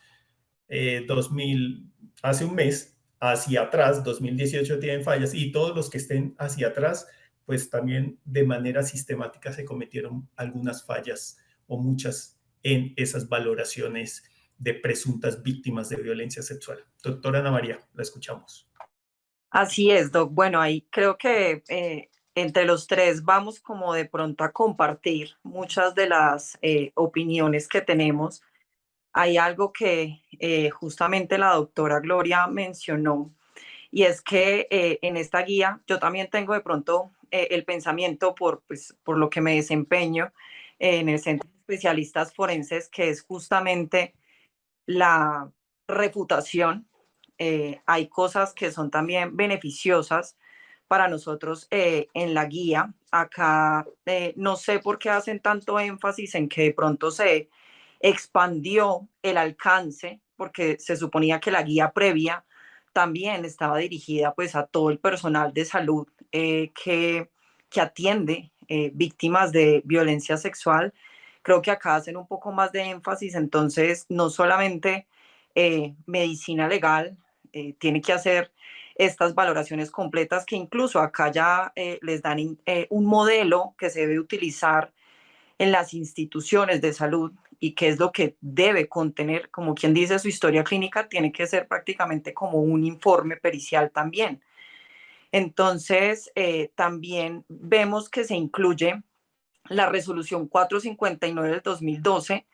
2000, hace un mes, hacia atrás, 2018 tienen fallas, y todos los que estén hacia atrás, pues también de manera sistemática se cometieron algunas fallas o muchas en esas valoraciones de presuntas víctimas de violencia sexual. Doctora Ana María, la escuchamos. Así es, Doc. Bueno, ahí creo que entre los tres vamos como de pronto a compartir muchas de las opiniones que tenemos. Hay algo que justamente la doctora Gloria mencionó, y es que en esta guía yo también tengo de pronto el pensamiento por lo que me desempeño en el Centro de Especialistas Forenses, que es justamente la refutación. Hay cosas que son también beneficiosas para nosotros en la guía. Acá no sé por qué hacen tanto énfasis en que de pronto se expandió el alcance, porque se suponía que la guía previa también estaba dirigida pues a todo el personal de salud que atiende víctimas de violencia sexual. Creo que acá hacen un poco más de énfasis, entonces no solamente medicina legal tiene que hacer estas valoraciones completas, que incluso acá ya les dan un modelo que se debe utilizar en las instituciones de salud y qué es lo que debe contener, como quien dice, su historia clínica tiene que ser prácticamente como un informe pericial también. Entonces, también vemos que se incluye la resolución 459 del 2012,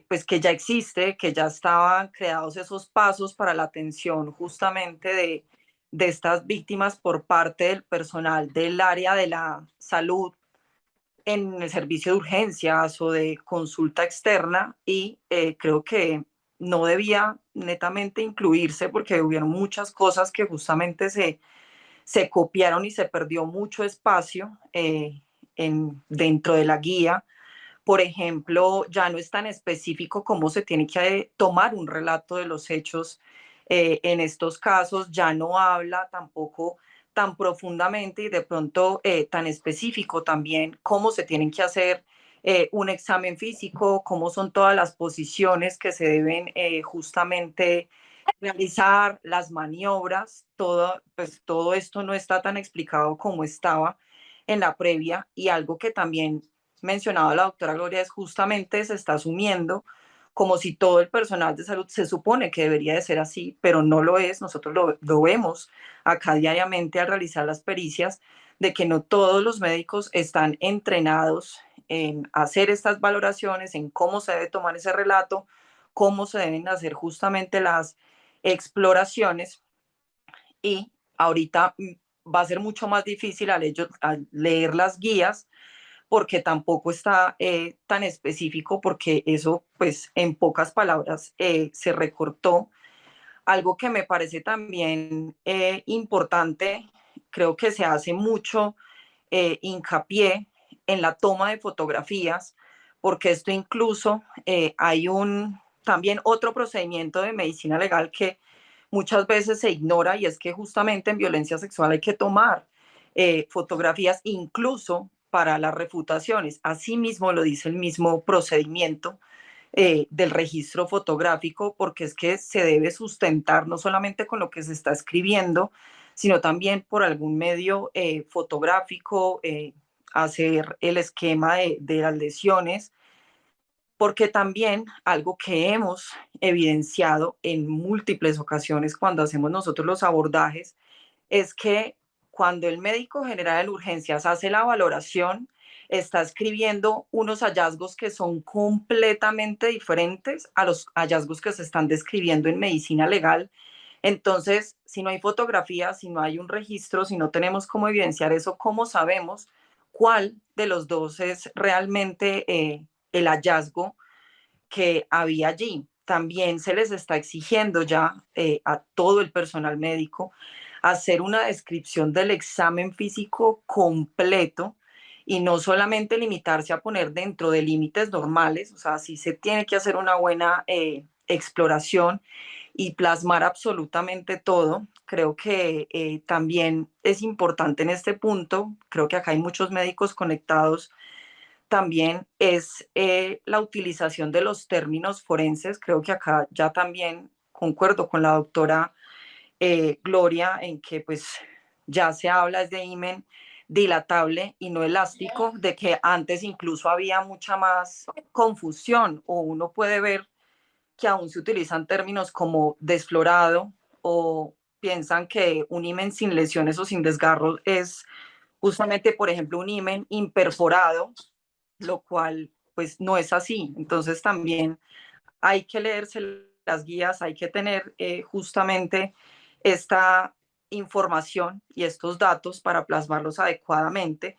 pues que ya existe, que ya estaban creados esos pasos para la atención justamente de estas víctimas por parte del personal del área de la salud en el servicio de urgencias o de consulta externa, y creo que no debía netamente incluirse porque hubieron muchas cosas que justamente se copiaron y se perdió mucho espacio dentro de la guía. Por ejemplo, ya no es tan específico cómo se tiene que tomar un relato de los hechos en estos casos, ya no habla tampoco tan profundamente y de pronto tan específico también cómo se tienen que hacer un examen físico, cómo son todas las posiciones que se deben justamente realizar, las maniobras, pues todo esto no está tan explicado como estaba en la previa. Y algo que también mencionaba la doctora Gloria es justamente se está asumiendo como si todo el personal de salud se supone que debería de ser así, pero no lo es. Nosotros lo vemos acá diariamente al realizar las pericias, de que no todos los médicos están entrenados en hacer estas valoraciones, en cómo se debe tomar ese relato, cómo se deben hacer justamente las exploraciones. Y ahorita va a ser mucho más difícil al leer las guías porque tampoco está tan específico, porque eso pues en pocas palabras se recortó. Algo que me parece también importante, creo que se hace mucho hincapié en la toma de fotografías, porque esto incluso hay también otro procedimiento de medicina legal que muchas veces se ignora, y es que justamente en violencia sexual hay que tomar fotografías incluso para las refutaciones. Asimismo lo dice el mismo procedimiento del registro fotográfico, porque es que se debe sustentar no solamente con lo que se está escribiendo, sino también por algún medio fotográfico, hacer el esquema de las lesiones, porque también algo que hemos evidenciado en múltiples ocasiones cuando hacemos nosotros los abordajes es que cuando el médico general en urgencias hace la valoración, está escribiendo unos hallazgos que son completamente diferentes a los hallazgos que se están describiendo en medicina legal. Entonces, si no hay fotografía, si no hay un registro, si no tenemos cómo evidenciar eso, ¿cómo sabemos cuál de los dos es realmente el hallazgo que había allí? también se les está exigiendo ya a todo el personal médico hacer una descripción del examen físico completo y no solamente limitarse a poner dentro de límites normales, o sea, sí se tiene que hacer una buena exploración y plasmar absolutamente todo. Creo que también es importante en este punto, creo que acá hay muchos médicos conectados, también es la utilización de los términos forenses. Creo que acá ya también concuerdo con la doctora Gloria en que pues ya se habla de himen dilatable y no elástico, de que antes incluso había mucha más confusión o uno puede ver que aún se utilizan términos como desflorado o piensan que un himen sin lesiones o sin desgarros es justamente, por ejemplo, un himen imperforado, lo cual pues no es así. Entonces también hay que leerse las guías, hay que tener justamente esta información y estos datos para plasmarlos adecuadamente.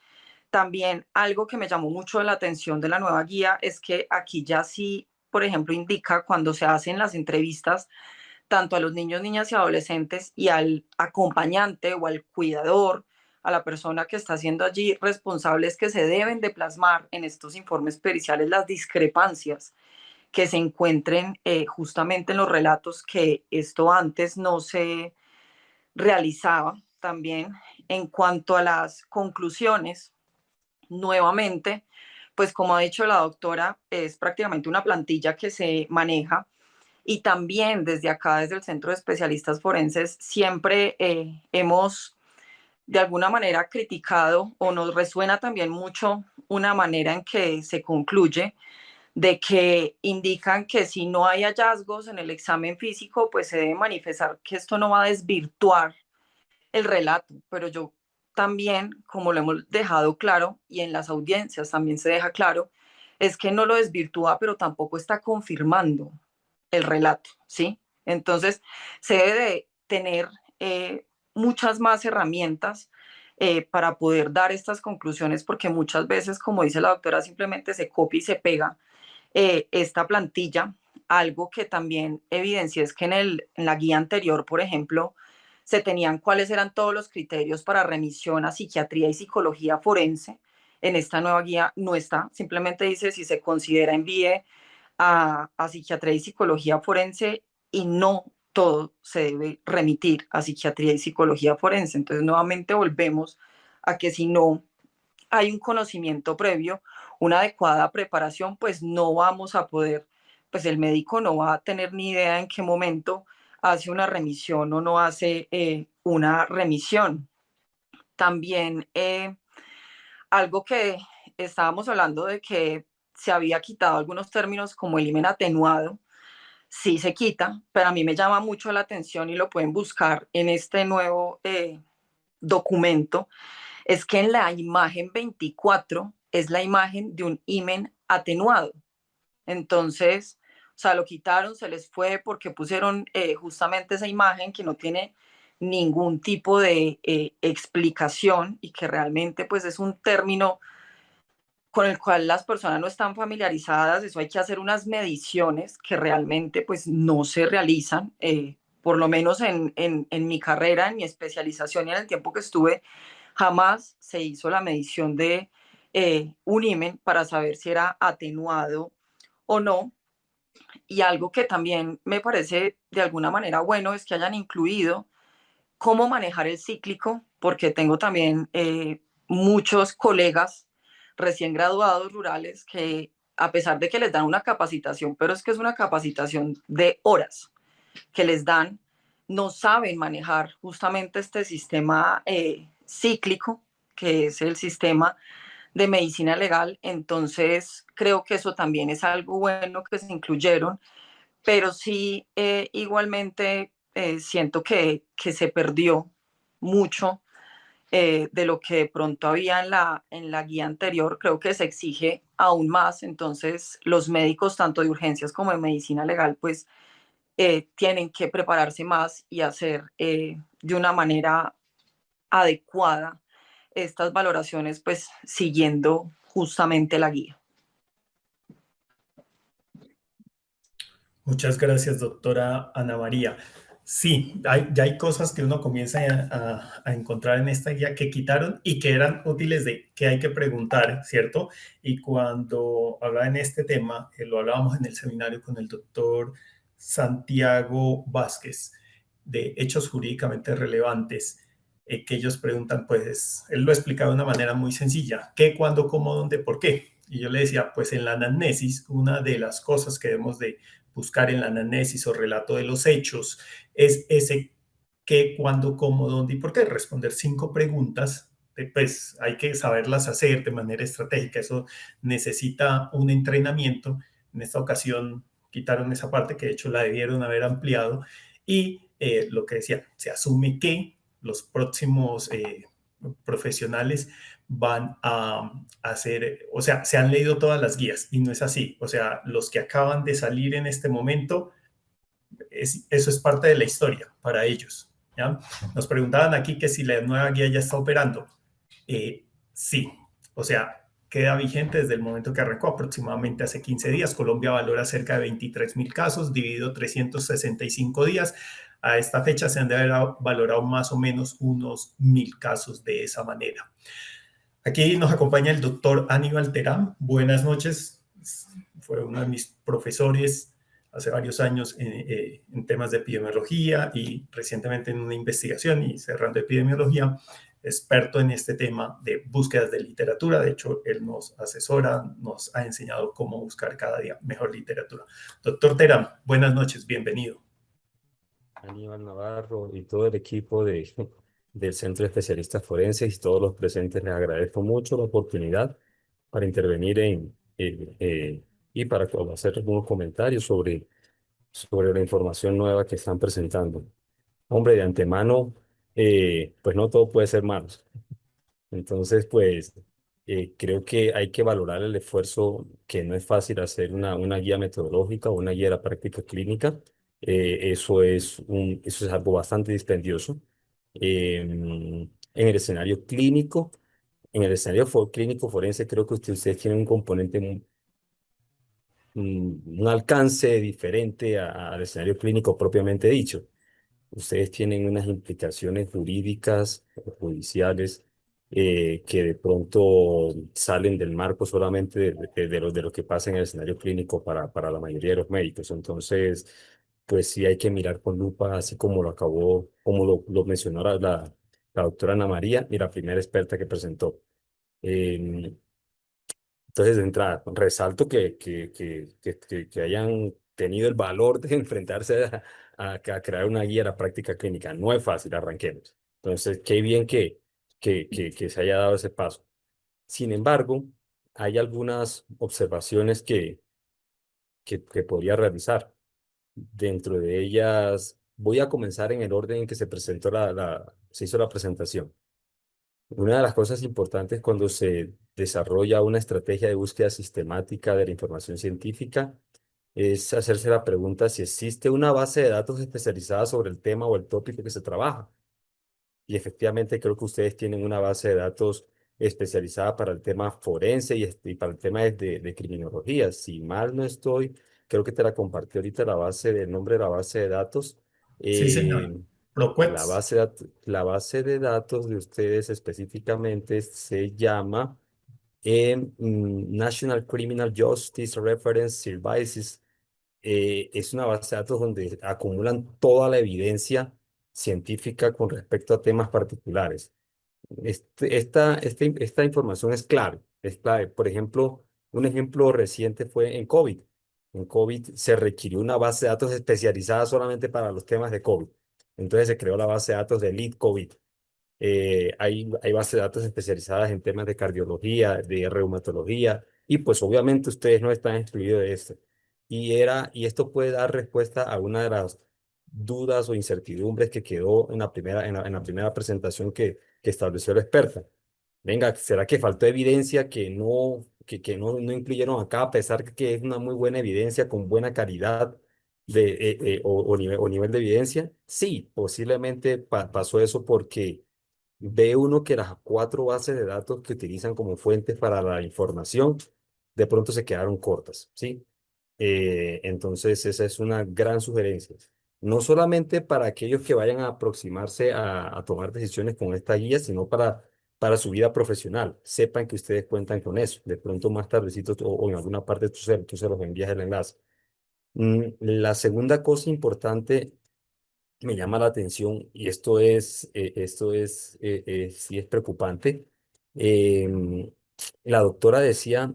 También algo que me llamó mucho la atención de la nueva guía es que aquí ya sí, por ejemplo, indica cuando se hacen las entrevistas tanto a los niños, niñas y adolescentes y al acompañante o al cuidador, a la persona que está siendo allí responsables, que se deben de plasmar en estos informes periciales las discrepancias que se encuentren justamente en los relatos, que esto antes no se realizaba. También en cuanto a las conclusiones, nuevamente, pues como ha dicho la doctora, es prácticamente una plantilla que se maneja y también desde acá, desde el Centro de Especialistas Forenses, siempre hemos de alguna manera criticado o nos resuena también mucho una manera en que se concluye de que indican que si no hay hallazgos en el examen físico, pues se debe manifestar que esto no va a desvirtuar el relato, pero yo también, como lo hemos dejado claro y en las audiencias también se deja claro, es que no lo desvirtúa, pero tampoco está confirmando el relato, ¿sí? Entonces, se debe de tener muchas más herramientas para poder dar estas conclusiones, porque muchas veces, como dice la doctora, simplemente se copia y se pega esta plantilla. Algo que también evidencia es que en la guía anterior, por ejemplo, se tenían cuáles eran todos los criterios para remisión a psiquiatría y psicología forense. En esta nueva guía no está, simplemente dice si se considera envíe a psiquiatría y psicología forense y no todo se debe remitir a psiquiatría y psicología forense. Entonces, nuevamente volvemos a que si no hay un conocimiento previo, una adecuada preparación, pues no vamos a poder, pues el médico no va a tener ni idea en qué momento hace una remisión o no hace una remisión. También algo que estábamos hablando de que se había quitado algunos términos como el himen atenuado, sí se quita, pero a mí me llama mucho la atención y lo pueden buscar en este nuevo documento, es que en la imagen 24 es la imagen de un himen atenuado. Entonces, o sea, lo quitaron, se les fue porque pusieron justamente esa imagen que no tiene ningún tipo de explicación y que realmente pues es un término con el cual las personas no están familiarizadas. Eso hay que hacer unas mediciones que realmente pues no se realizan, por lo menos en mi carrera, en mi especialización y en el tiempo que estuve, jamás se hizo la medición de un himen para saber si era atenuado o no. Y algo que también me parece de alguna manera bueno es que hayan incluido cómo manejar el cíclico, porque tengo también muchos colegas recién graduados rurales que a pesar de que les dan una capacitación, pero es que es una capacitación de horas que les dan, no saben manejar justamente este sistema cíclico, que es el sistema de medicina legal. Entonces, creo que eso también es algo bueno que se incluyeron, pero sí igualmente siento que se perdió mucho de lo que de pronto había en la guía anterior. Creo que se exige aún más, entonces los médicos, tanto de urgencias como de medicina legal, pues tienen que prepararse más y hacer de una manera adecuada estas valoraciones, pues siguiendo justamente la guía. Muchas gracias, doctora Ana María. Sí, ya hay cosas que uno comienza a encontrar en esta guía que quitaron y que eran útiles de que hay que preguntar, ¿cierto? Y cuando hablaba en este tema, lo hablábamos en el seminario con el doctor Santiago Vázquez de hechos jurídicamente relevantes, que ellos preguntan, pues él lo explicaba de una manera muy sencilla, ¿qué, cuándo, cómo, dónde, por qué? Y yo le decía, pues en la anamnesis, una de las cosas que debemos de buscar en la anamnesis o relato de los hechos es ese qué, cuándo, cómo, dónde y por qué. Responder 5 preguntas, pues hay que saberlas hacer de manera estratégica. Eso necesita un entrenamiento. En esta ocasión quitaron esa parte que de hecho la debieron haber ampliado y lo que decía, se asume que los próximos profesionales van a hacer, o sea, se han leído todas las guías y no es así. O sea, los que acaban de salir en este momento, eso es parte de la historia para ellos. ¿Ya? Nos preguntaban aquí que si la nueva guía ya está operando. Sí, o sea, queda vigente desde el momento que arrancó, aproximadamente hace 15 días. Colombia valora cerca de 23.000 casos, dividido 365 días. A esta fecha se han de haber valorado más o menos unos 1.000 casos de esa manera. Aquí nos acompaña el doctor Aníbal Terán. Buenas noches. Fue uno de mis profesores hace varios años en temas de epidemiología y recientemente en una investigación y cerrando epidemiología, experto en este tema de búsquedas de literatura. De hecho, él nos asesora, nos ha enseñado cómo buscar cada día mejor literatura. Doctor Terán, buenas noches, bienvenido. Aníbal Navarro y todo el equipo del Centro de Especialistas Forenses y todos los presentes, les agradezco mucho la oportunidad para intervenir y para hacer algunos comentarios sobre la información nueva que están presentando. Hombre, de antemano, pues no todo puede ser malo. Entonces, pues creo que hay que valorar el esfuerzo, que no es fácil hacer una guía metodológica o una guía de la práctica clínica. Eso es algo bastante dispendioso. En el escenario clínico, en el escenario clínico forense, creo que ustedes tienen un componente, un alcance diferente al escenario clínico propiamente dicho. Ustedes tienen unas implicaciones jurídicas o judiciales que de pronto salen del marco solamente de lo que pasa en el escenario clínico para la mayoría de los médicos. Entonces, pues sí hay que mirar con lupa, así como lo mencionó la doctora Ana María y la primera experta que presentó. Em, entonces, de entrada, resalto que hayan tenido el valor de enfrentarse a crear una guía a la práctica clínica. No es fácil, arranquemos. Entonces, qué bien que se haya dado ese paso. Sin embargo, hay algunas observaciones que podría realizar. Dentro de ellas, voy a comenzar en el orden en que se hizo la presentación. Una de las cosas importantes cuando se desarrolla una estrategia de búsqueda sistemática de la información científica es hacerse la pregunta si existe una base de datos especializada sobre el tema o el tópico que se trabaja. Y efectivamente creo que ustedes tienen una base de datos especializada para el tema forense y para el tema de criminología. Si mal no estoy, creo que te la compartí ahorita el nombre de la base de datos. Sí, señor. Eh, ProQuest. la base de datos de ustedes específicamente se llama National Criminal Justice Reference Services. Es una base de datos donde acumulan toda la evidencia científica con respecto a temas particulares. Esta información es clave, es clave. Por ejemplo, un ejemplo reciente fue en COVID. En COVID se requirió una base de datos especializada solamente para los temas de COVID. Entonces se creó la base de datos de Lead COVID. Hay bases de datos especializadas en temas de cardiología, de reumatología, y pues obviamente ustedes no están excluidos de esto. Y esto puede dar respuesta a una de las dudas o incertidumbres que quedó en la primera presentación que estableció la experta. Venga, ¿será que faltó evidencia que no incluyeron acá, a pesar que es una muy buena evidencia con buena calidad o nivel de evidencia? Sí, posiblemente pasó eso porque ve uno que las 4 bases de datos que utilizan como fuentes para la información de pronto se quedaron cortas, ¿sí? Entonces, esa es una gran sugerencia. No solamente para aquellos que vayan a aproximarse a tomar decisiones con esta guía, sino para su vida profesional. Sepan que ustedes cuentan con eso. De pronto más tardecito o en alguna parte tú se los envías el enlace. La segunda cosa importante me llama la atención, y sí es preocupante. em, la doctora decía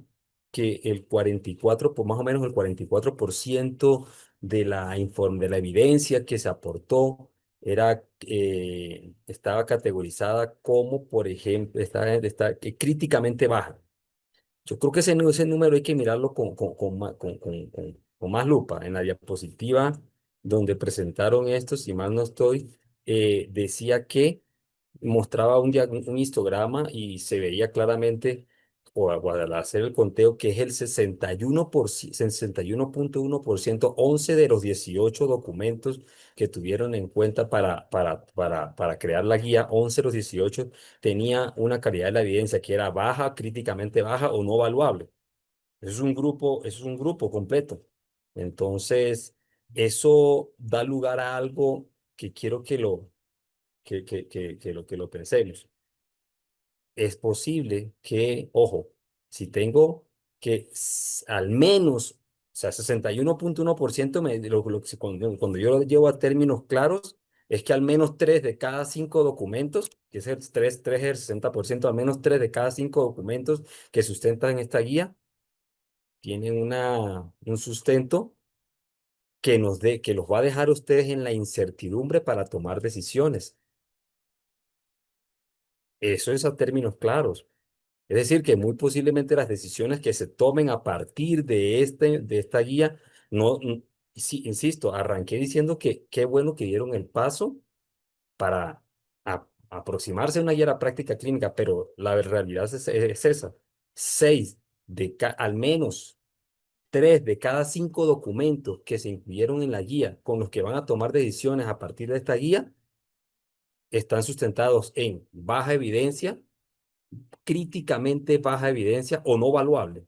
que el 44, por más o menos el 44% de la evidencia que se aportó estaba categorizada como, por ejemplo, críticamente baja. Yo creo que ese número hay que mirarlo con más lupa. En la diapositiva donde presentaron esto, si mal no estoy, decía que mostraba un histograma y se veía claramente, al hacer el conteo, que es el 61%, 61,1%, 11 de los 18 documentos que tuvieron en cuenta para crear la guía, 11 de los 18 tenía una calidad de la evidencia que era baja, críticamente baja o no valuable. Eso es un grupo completo. Entonces, eso da lugar a algo que quiero que lo pensemos. Es posible que, ojo, si tengo que al menos, o sea, 61,1%, cuando yo lo llevo a términos claros, es que al menos 3 de cada 5 documentos, que es el 3 es el 60%, al menos 3 de cada 5 documentos que sustentan esta guía, tienen un sustento que los va a dejar a ustedes en la incertidumbre para tomar decisiones. Eso es a términos claros. Es decir, que muy posiblemente las decisiones que se tomen a partir de esta guía, no, sí, insisto, arranqué diciendo que qué bueno que dieron el paso para aproximarse a una guía de la práctica clínica, pero la realidad es esa. Al menos 3 de cada 5 documentos que se incluyeron en la guía con los que van a tomar decisiones a partir de esta guía están sustentados en baja evidencia, críticamente baja evidencia o no valuable.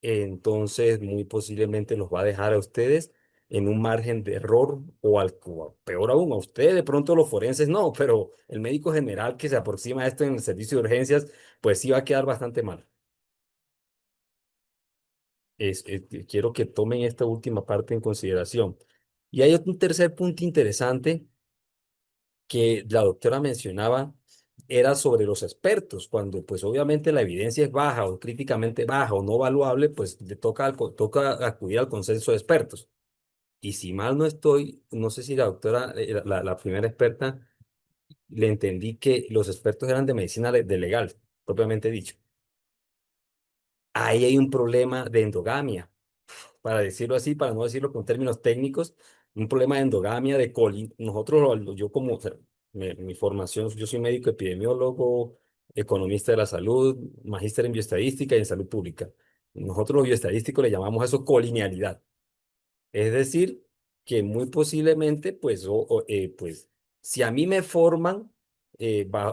Entonces, muy posiblemente los va a dejar a ustedes en un margen de error o peor aún, a ustedes, de pronto los forenses no, pero el médico general que se aproxima a esto en el servicio de urgencias, pues sí va a quedar bastante mal. Quiero que tomen esta última parte en consideración. Y hay un tercer punto interesante que la doctora mencionaba, era sobre los expertos, cuando pues obviamente la evidencia es baja o críticamente baja o no valuable, pues le toca acudir al consenso de expertos. Y si mal no estoy, no sé si la doctora, la primera experta, le entendí que los expertos eran de medicina de legal, propiamente dicho. Ahí hay un problema de endogamia, para decirlo así, para no decirlo con términos técnicos, un problema de endogamia, nosotros, yo como, o sea, mi formación, yo soy médico epidemiólogo, economista de la salud, magíster en bioestadística y en salud pública. Nosotros los bioestadísticos le llamamos eso colinealidad. Es decir, que muy posiblemente, pues, si a mí me forman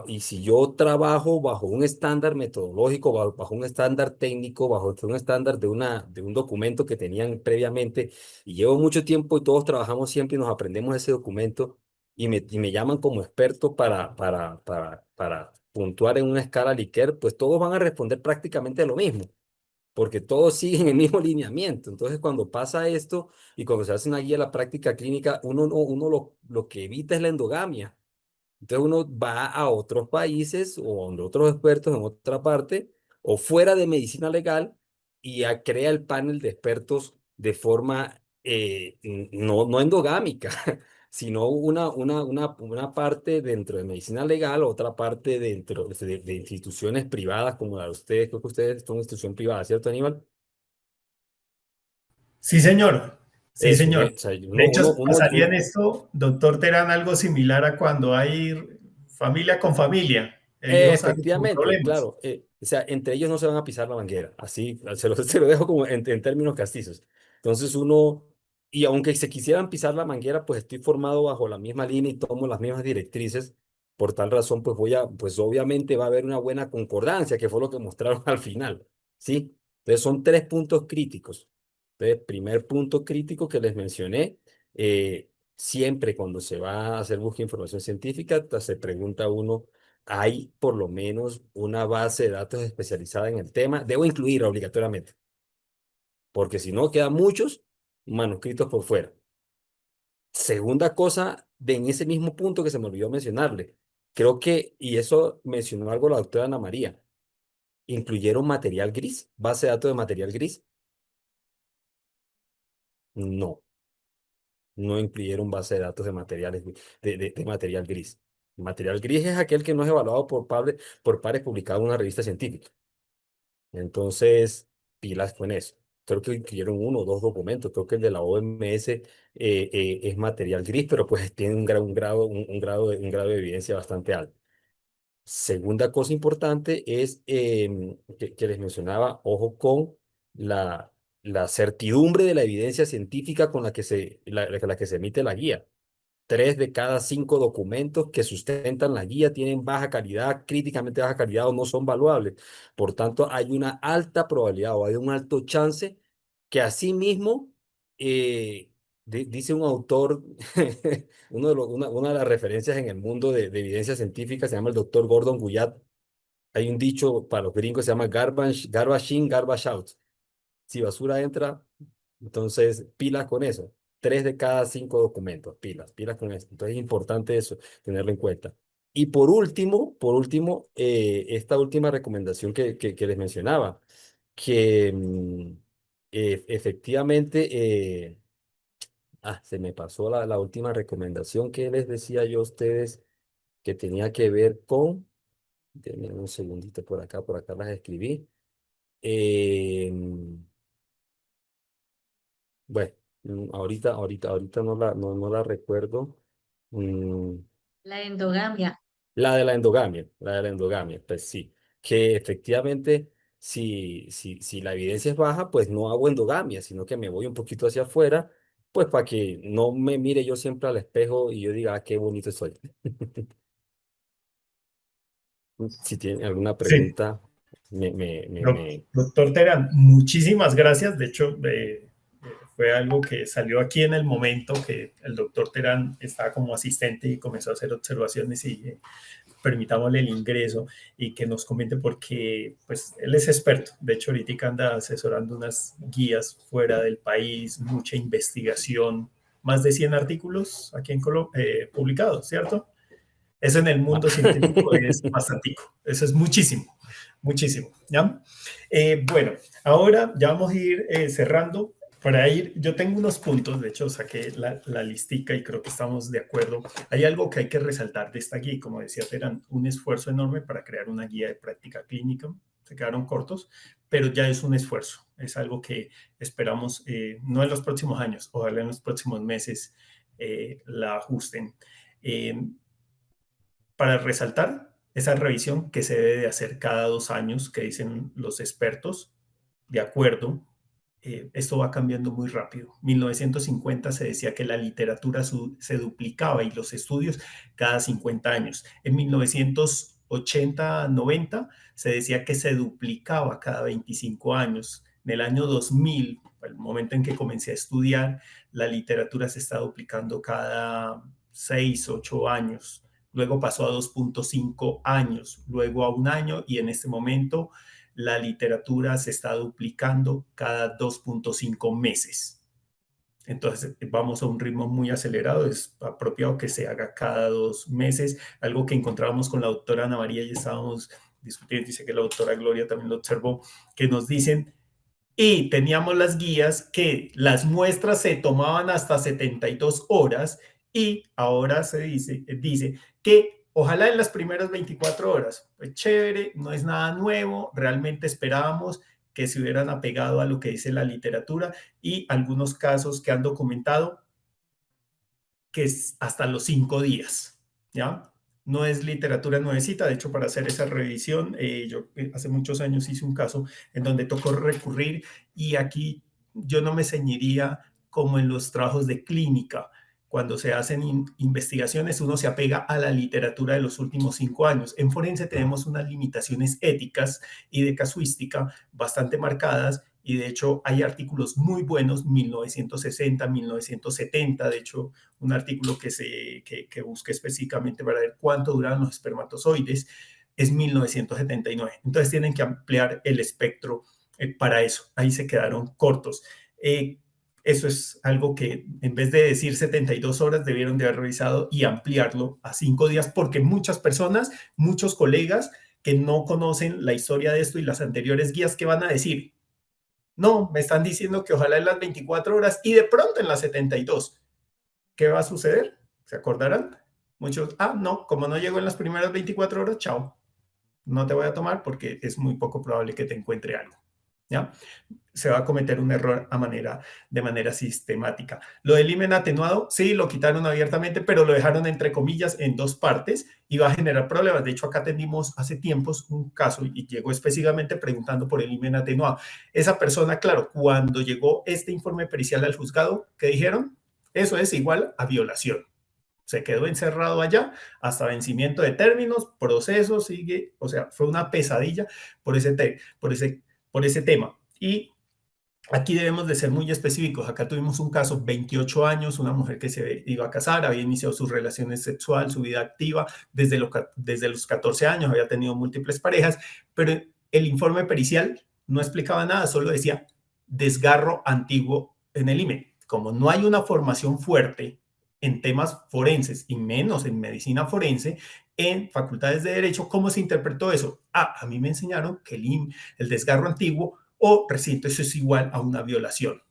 y si yo trabajo bajo un estándar metodológico, bajo un estándar técnico, bajo un estándar de un documento que tenían previamente, y llevo mucho tiempo y todos trabajamos siempre y nos aprendemos ese documento, y me llaman como experto para puntuar en una escala Likert, pues todos van a responder prácticamente lo mismo porque todos siguen el mismo lineamiento. Entonces, cuando pasa esto y cuando se hace una guía de la práctica clínica, uno lo que evita es la endogamia. Entonces, uno va a otros países o donde otros expertos en otra parte o fuera de medicina legal y ya crea el panel de expertos de forma no endogámica, sino una parte dentro de medicina legal, otra parte dentro de instituciones privadas como la de ustedes. Creo que ustedes son una institución privada, ¿cierto, Aníbal? Sí, señor. Sí, Eso, señor. o sea, De hecho, pasaría en esto, doctor Terán, algo similar a cuando hay familia con familia, e hijos con efectivamente, problemas. claro. O sea, entre ellos no se van a pisar la manguera. Así, se lo dejo como en términos castizos. Entonces y aunque se quisieran pisar la manguera, pues estoy formado bajo la misma línea y tomo las mismas directrices. Por tal razón, pues obviamente va a haber una buena concordancia, que fue lo que mostraron al final. ¿Sí? Entonces son 3 puntos críticos. Entonces, primer punto crítico que les mencioné, siempre cuando se va a hacer búsqueda de información científica, se pregunta uno, ¿hay por lo menos una base de datos especializada en el tema? Debo incluirla obligatoriamente, porque si no, quedan muchos manuscritos por fuera. Segunda cosa, en ese mismo punto que se me olvidó mencionarle, creo que, y eso mencionó algo la doctora Ana María, ¿incluyeron material gris? ¿Base de datos de material gris? No, no incluyeron base de datos de materiales, de material gris. Material gris es aquel que no es evaluado por pares publicado en una revista científica. Entonces, pilas con eso. Creo que incluyeron uno o dos documentos. Creo que el de la OMS es material gris, pero pues tiene un grado de evidencia bastante alto. Segunda cosa importante es que les mencionaba, ojo con la, la certidumbre de la evidencia científica con la que se emite la guía. 3 de cada 5 documentos que sustentan la guía tienen baja calidad, críticamente baja calidad o no son valuables. Por tanto, hay una alta probabilidad o hay un alto chance que asimismo, dice un autor, una de las referencias en el mundo de evidencia científica se llama el doctor Gordon Guyatt. Hay un dicho para los gringos que se llama garbage in, garbage out. Si basura entra, entonces pilas con eso. 3 de cada 5 documentos, pilas con eso. Entonces es importante eso, tenerlo en cuenta. Y por último, esta última recomendación que les mencionaba, que efectivamente, se me pasó la última recomendación que les decía yo a ustedes que tenía que ver con, denme un segundito por acá las escribí. Em, Bueno, ahorita no la recuerdo. Mm, La endogamia. la de la endogamia, pues sí, que efectivamente, si la evidencia es baja, pues no hago endogamia, sino que me voy un poquito hacia afuera, pues para que no me mire yo siempre al espejo y yo diga, qué bonito soy. Si tienen alguna Sí. pregunta, me. Doctor Terán, muchísimas gracias. De hecho, fue algo que salió aquí en el momento que el doctor Terán estaba como asistente y comenzó a hacer observaciones y permitámosle el ingreso y que nos comente porque pues él es experto. De hecho, ahorita anda asesorando unas guías fuera del país, mucha investigación, más de 100 artículos aquí en Colombia publicados, ¿cierto? Eso en el mundo científico es bastantico. Eso es muchísimo, muchísimo. ¿Ya? Bueno, ahora ya vamos a ir cerrando. Para ir, yo tengo unos puntos, de hecho saqué la listica y creo que estamos de acuerdo. Hay algo que hay que resaltar de esta guía, como decía Terán, un esfuerzo enorme para crear una guía de práctica clínica. Se quedaron cortos, pero ya es un esfuerzo. Es algo que esperamos, no en los próximos años, ojalá en los próximos meses la ajusten. Para resaltar esa revisión que se debe de hacer cada 2 años, que dicen los expertos, de acuerdo, esto va cambiando muy rápido. 1950 se decía que la literatura se duplicaba y los estudios cada 50 años. En 1980-90 se decía que se duplicaba cada 25 años. En el año 2000, el momento en que comencé a estudiar, la literatura se está duplicando cada 6-8 años. Luego pasó a 2.5 años, luego a 1 año y en este momento la literatura se está duplicando cada 2.5 meses. Entonces vamos a un ritmo muy acelerado, es apropiado que se haga cada 2 meses, algo que encontrábamos con la doctora Ana María y estábamos discutiendo, dice que la doctora Gloria también lo observó, que nos dicen, y teníamos las guías que las muestras se tomaban hasta 72 horas y ahora se dice que ojalá en las primeras 24 horas. Pues chévere, no es nada nuevo, realmente esperábamos que se hubieran apegado a lo que dice la literatura y algunos casos que han documentado que es hasta los 5 días, ¿ya? No es literatura nuevecita, de hecho para hacer esa revisión, yo hace muchos años hice un caso en donde tocó recurrir y aquí yo no me ceñiría como en los trabajos de clínica. Cuando se hacen investigaciones, uno se apega a la literatura de los últimos 5 años. En forense tenemos unas limitaciones éticas y de casuística bastante marcadas y de hecho hay artículos muy buenos, 1960, 1970, de hecho un artículo que busqué específicamente para ver cuánto duraban los espermatozoides es 1979. Entonces tienen que ampliar el espectro para eso. Ahí se quedaron cortos. Eso es algo que en vez de decir 72 horas debieron de haber revisado y ampliarlo a 5 días porque muchas personas, muchos colegas que no conocen la historia de esto y las anteriores guías que van a decir, no, me están diciendo que ojalá en las 24 horas y de pronto en las 72. ¿Qué va a suceder? ¿Se acordarán? Muchos, no, como no llegó en las primeras 24 horas, chao. No te voy a tomar porque es muy poco probable que te encuentre algo. ¿Ya? Se va a cometer un error de manera sistemática. Lo del himen atenuado, sí, lo quitaron abiertamente, pero lo dejaron entre comillas en 2 partes y va a generar problemas. De hecho, acá atendimos hace tiempos un caso y llegó específicamente preguntando por el himen atenuado. Esa persona, claro, cuando llegó este informe pericial al juzgado, ¿qué dijeron? Eso es igual a violación. Se quedó encerrado allá hasta vencimiento de términos, proceso, sigue, o sea, fue una pesadilla por ese tema. Y aquí debemos de ser muy específicos. Acá tuvimos un caso, 28 años, una mujer que se iba a casar, había iniciado sus relaciones sexuales, su vida activa desde los 14 años, había tenido múltiples parejas, pero el informe pericial no explicaba nada, solo decía desgarro antiguo en el himen. Como no hay una formación fuerte en temas forenses y menos en medicina forense, en facultades de derecho, ¿cómo se interpretó eso? A mí me enseñaron que el desgarro antiguo o reciente, eso es igual a una violación.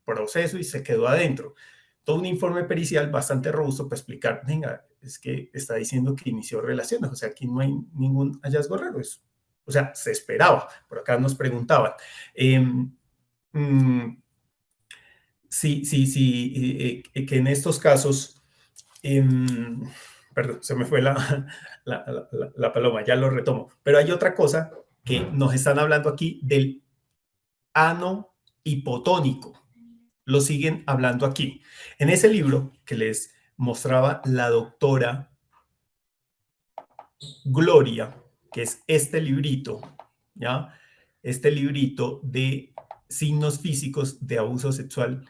Proceso y se quedó adentro. Todo un informe pericial bastante robusto para explicar, venga, es que está diciendo que inició relaciones, o sea, aquí no hay ningún hallazgo raro. O sea, se esperaba, por acá nos preguntaban. Sí, que en estos casos, perdón, se me fue la paloma, ya lo retomo, pero hay otra cosa que nos están hablando aquí del ano hipotónico. Lo siguen hablando aquí. En ese libro que les mostraba la doctora Gloria, que es este librito, ¿ya? Este librito de signos físicos de abuso sexual,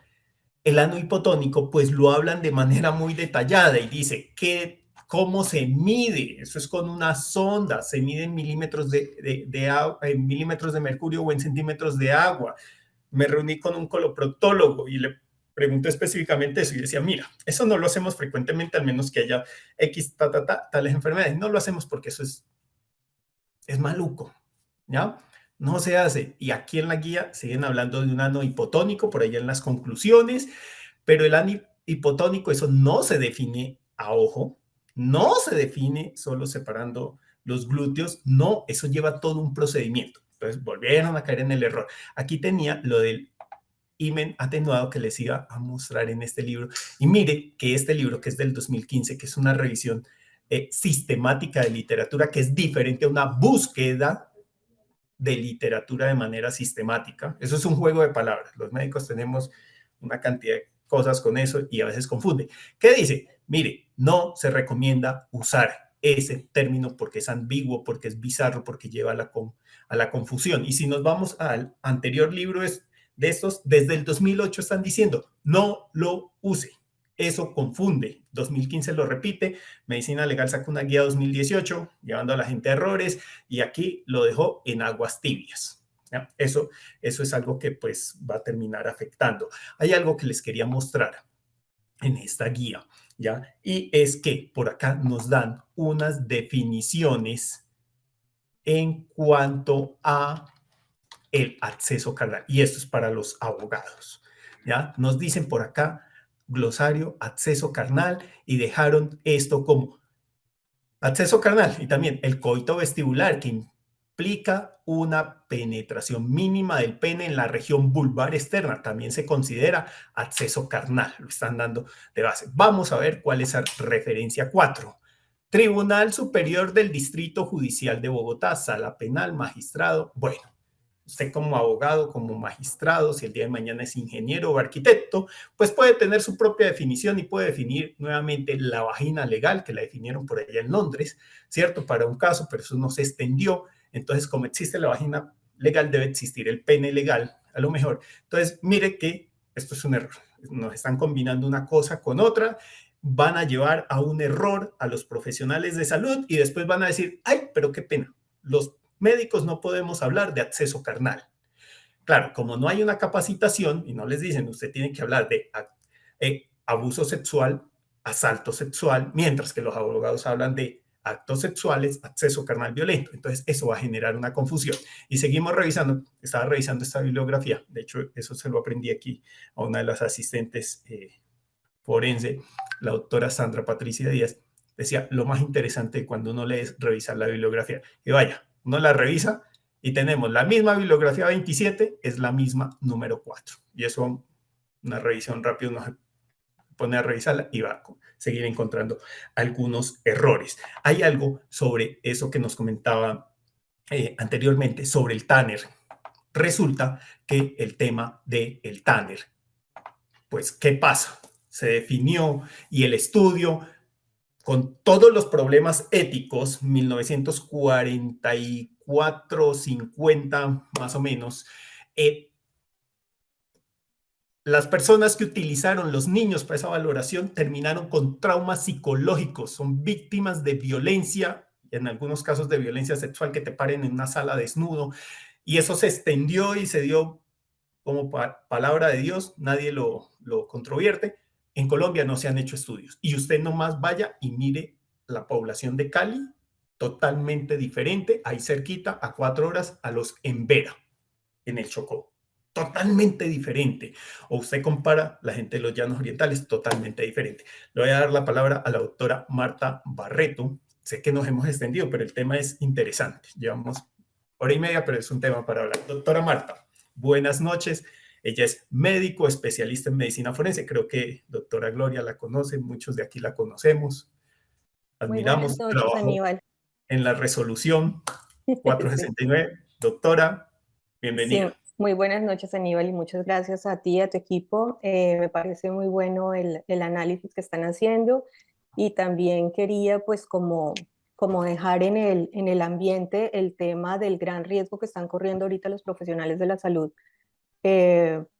el ano hipotónico, pues lo hablan de manera muy detallada y dice que cómo se mide. Eso es con una sonda, se mide en milímetros en milímetros de mercurio o en centímetros de agua. Me reuní con un coloproctólogo y le pregunté específicamente eso y decía, mira, eso no lo hacemos frecuentemente, al menos que haya X, tales enfermedades. No lo hacemos porque eso es maluco, ¿ya? No se hace. Y aquí en la guía siguen hablando de un ano hipotónico, por allá en las conclusiones, pero el ano hipotónico, eso no se define a ojo, no se define solo separando los glúteos, no, eso lleva todo un procedimiento. Entonces volvieron a caer en el error. Aquí tenía lo del himen atenuado que les iba a mostrar en este libro. Y mire que este libro, que es del 2015, que es una revisión sistemática de literatura, que es diferente a una búsqueda de literatura de manera sistemática. Eso es un juego de palabras. Los médicos tenemos una cantidad de cosas con eso y a veces confunde. ¿Qué dice? Mire, no se recomienda usar ese término porque es ambiguo, porque es bizarro, porque lleva a la confusión. Y si nos vamos al anterior libro de estos, desde el 2008 están diciendo, no lo use. Eso confunde. 2015 lo repite, Medicina Legal saca una guía 2018, llevando a la gente a errores, y aquí lo dejó en aguas tibias. ¿Ya? Eso es algo que pues va a terminar afectando. Hay algo que les quería mostrar en esta guía, ¿ya? Y es que por acá nos dan unas definiciones en cuanto a el acceso carnal. Y esto es para los abogados, ¿ya? Nos dicen por acá, glosario, acceso carnal, y dejaron esto como acceso carnal y también el coito vestibular, que implica una penetración mínima del pene en la región vulvar externa. También se considera acceso carnal, lo están dando de base. Vamos a ver cuál es la referencia 4. Tribunal Superior del Distrito Judicial de Bogotá, Sala Penal, magistrado. Bueno, usted como abogado, como magistrado, si el día de mañana es ingeniero o arquitecto, pues puede tener su propia definición y puede definir nuevamente la vagina legal, que la definieron por allá en Londres, ¿cierto? Para un caso, pero eso no se extendió. Entonces, como existe la vagina legal debe existir el pene legal, a lo mejor. Entonces, mire que esto es un error. Nos están combinando una cosa con otra, van a llevar a un error a los profesionales de salud y después van a decir, ay, pero qué pena, los médicos no podemos hablar de acceso carnal. Claro, como no hay una capacitación y no les dicen, usted tiene que hablar de abuso sexual, asalto sexual, mientras que los abogados hablan de actos sexuales, acceso carnal violento. Entonces, eso va a generar una confusión. Y seguimos revisando, estaba revisando esta bibliografía, de hecho, eso se lo aprendí aquí a una de las asistentes forense, la doctora Sandra Patricia Díaz, decía, lo más interesante cuando uno lee es revisar la bibliografía. Y vaya, uno la revisa y tenemos la misma bibliografía 27, es la misma número 4. Y eso, una revisión rápida, uno se pone a revisarla y va a seguir encontrando algunos errores. Hay algo sobre eso que nos comentaba anteriormente, sobre el Tanner. Resulta que el tema del Tanner, pues, ¿qué pasa? Se definió y el estudio, con todos los problemas éticos, 1944, 50 más o menos, las personas que utilizaron los niños para esa valoración terminaron con traumas psicológicos, son víctimas de violencia, en algunos casos de violencia sexual, que te paren en una sala desnudo, y eso se extendió y se dio como palabra de Dios, nadie lo controvierte. En Colombia no se han hecho estudios. Y usted nomás vaya y mire la población de Cali, totalmente diferente, ahí cerquita, a 4 horas, a los en Vera, en el Chocó. Totalmente diferente. O usted compara la gente de los llanos orientales, totalmente diferente. Le voy a dar la palabra a la doctora Marta Barreto. Sé que nos hemos extendido, pero el tema es interesante. Llevamos hora y media, pero es un tema para hablar. Doctora Marta, buenas noches. Ella es médico, especialista en medicina forense. Creo que doctora Gloria la conoce, muchos de aquí la conocemos. Muy buenas Admiramos su noches, trabajo Aníbal. en la resolución Sí, 469. Doctora, sí, bienvenida. muy buenas noches, Aníbal, y muchas gracias a ti y a tu equipo. Me parece muy bueno el análisis que están haciendo y también quería pues como dejar en el ambiente el tema del gran riesgo que están corriendo ahorita los profesionales de la salud,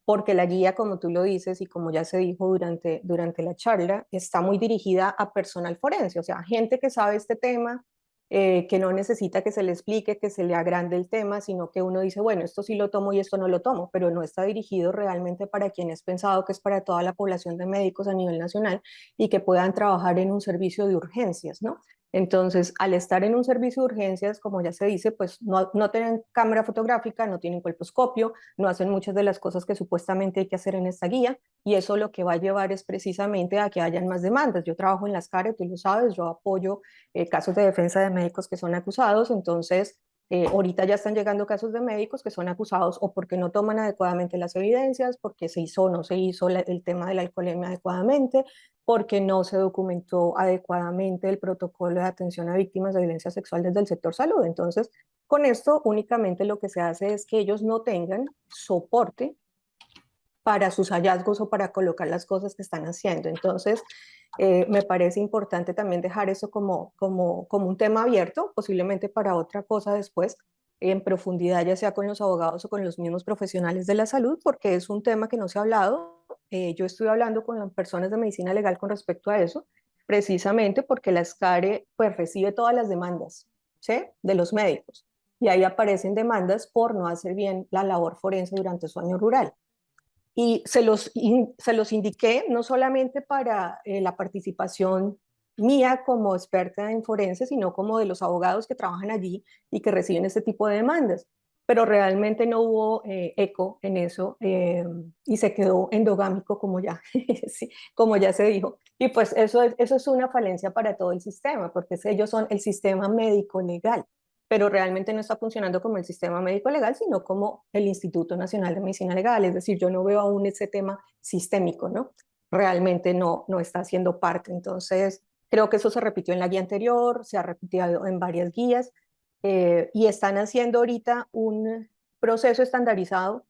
porque la guía, como tú lo dices y como ya se dijo durante la charla, está muy dirigida a personal forense, o sea, gente que sabe este tema, que no necesita que se le explique, que se le agrande el tema, sino que uno dice, bueno, esto sí lo tomo y esto no lo tomo, pero no está dirigido realmente para quien es pensado que es para toda la población de médicos a nivel nacional y que puedan trabajar en un servicio de urgencias, ¿no? Entonces, al estar en un servicio de urgencias, como ya se dice, pues no tienen cámara fotográfica, no tienen colposcopio, no hacen muchas de las cosas que supuestamente hay que hacer en esta guía, y eso lo que va a llevar es precisamente a que hayan más demandas. Yo trabajo en las CARE, tú lo sabes, yo apoyo casos de defensa de médicos que son acusados, entonces ahorita ya están llegando casos de médicos que son acusados o porque no toman adecuadamente las evidencias, porque se hizo o no se hizo el tema de la alcoholemia adecuadamente, porque no se documentó adecuadamente el protocolo de atención a víctimas de violencia sexual desde el sector salud. Entonces, con esto únicamente lo que se hace es que ellos no tengan soporte para sus hallazgos o para colocar las cosas que están haciendo. Entonces, me parece importante también dejar eso como un tema abierto, posiblemente para otra cosa después, en profundidad, ya sea con los abogados o con los mismos profesionales de la salud, porque es un tema que no se ha hablado. Yo estoy hablando con las personas de medicina legal con respecto a eso, precisamente porque la SCARE pues recibe todas las demandas, ¿sí?, de los médicos, y ahí aparecen demandas por no hacer bien la labor forense durante su año rural. Y se los indiqué no solamente para la participación mía como experta en forense, sino como de los abogados que trabajan allí y que reciben este tipo de demandas. Pero realmente no hubo eco en eso y se quedó endogámico, como ya, sí, como ya se dijo. Y pues eso es una falencia para todo el sistema, porque ellos son el sistema médico legal, pero realmente no está funcionando como el sistema médico legal, sino como el Instituto Nacional de Medicina Legal. Es decir, yo no veo aún ese tema sistémico, ¿no? Realmente no está haciendo parte. Entonces, creo que eso se repitió en la guía anterior, se ha repetido en varias guías, y están haciendo ahorita un proceso estandarizado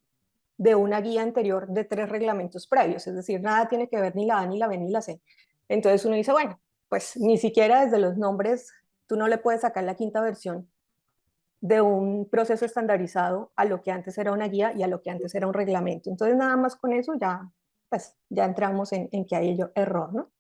de una guía anterior de 3 reglamentos previos, es decir, nada tiene que ver ni la A, ni la B, ni la C. Entonces uno dice, bueno, pues ni siquiera desde los nombres tú no le puedes sacar la quinta versión de un proceso estandarizado a lo que antes era una guía y a lo que antes era un reglamento. Entonces, nada más con eso ya, pues, ya entramos en que hay error, ¿no?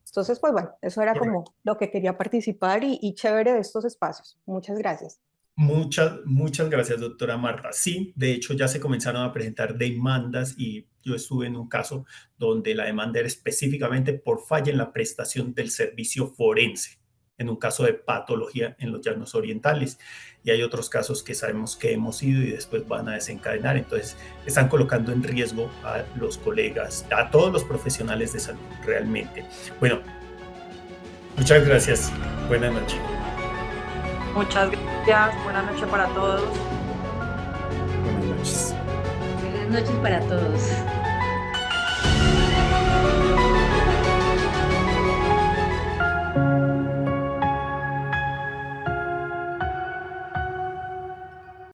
Entonces, pues bueno, eso era como lo que quería participar y chévere de estos espacios. Muchas gracias. Muchas gracias, doctora Marta. Sí, de hecho ya se comenzaron a presentar demandas y yo estuve en un caso donde la demanda era específicamente por falla en la prestación del servicio forense, en un caso de patología en los llanos orientales. Y hay otros casos que sabemos que hemos ido y después van a desencadenar. Entonces, están colocando en riesgo a los colegas, a todos los profesionales de salud realmente. Bueno, muchas gracias. Buenas noches. Muchas gracias, buenas noches para todos. Buenas noches. Buenas noches para todos.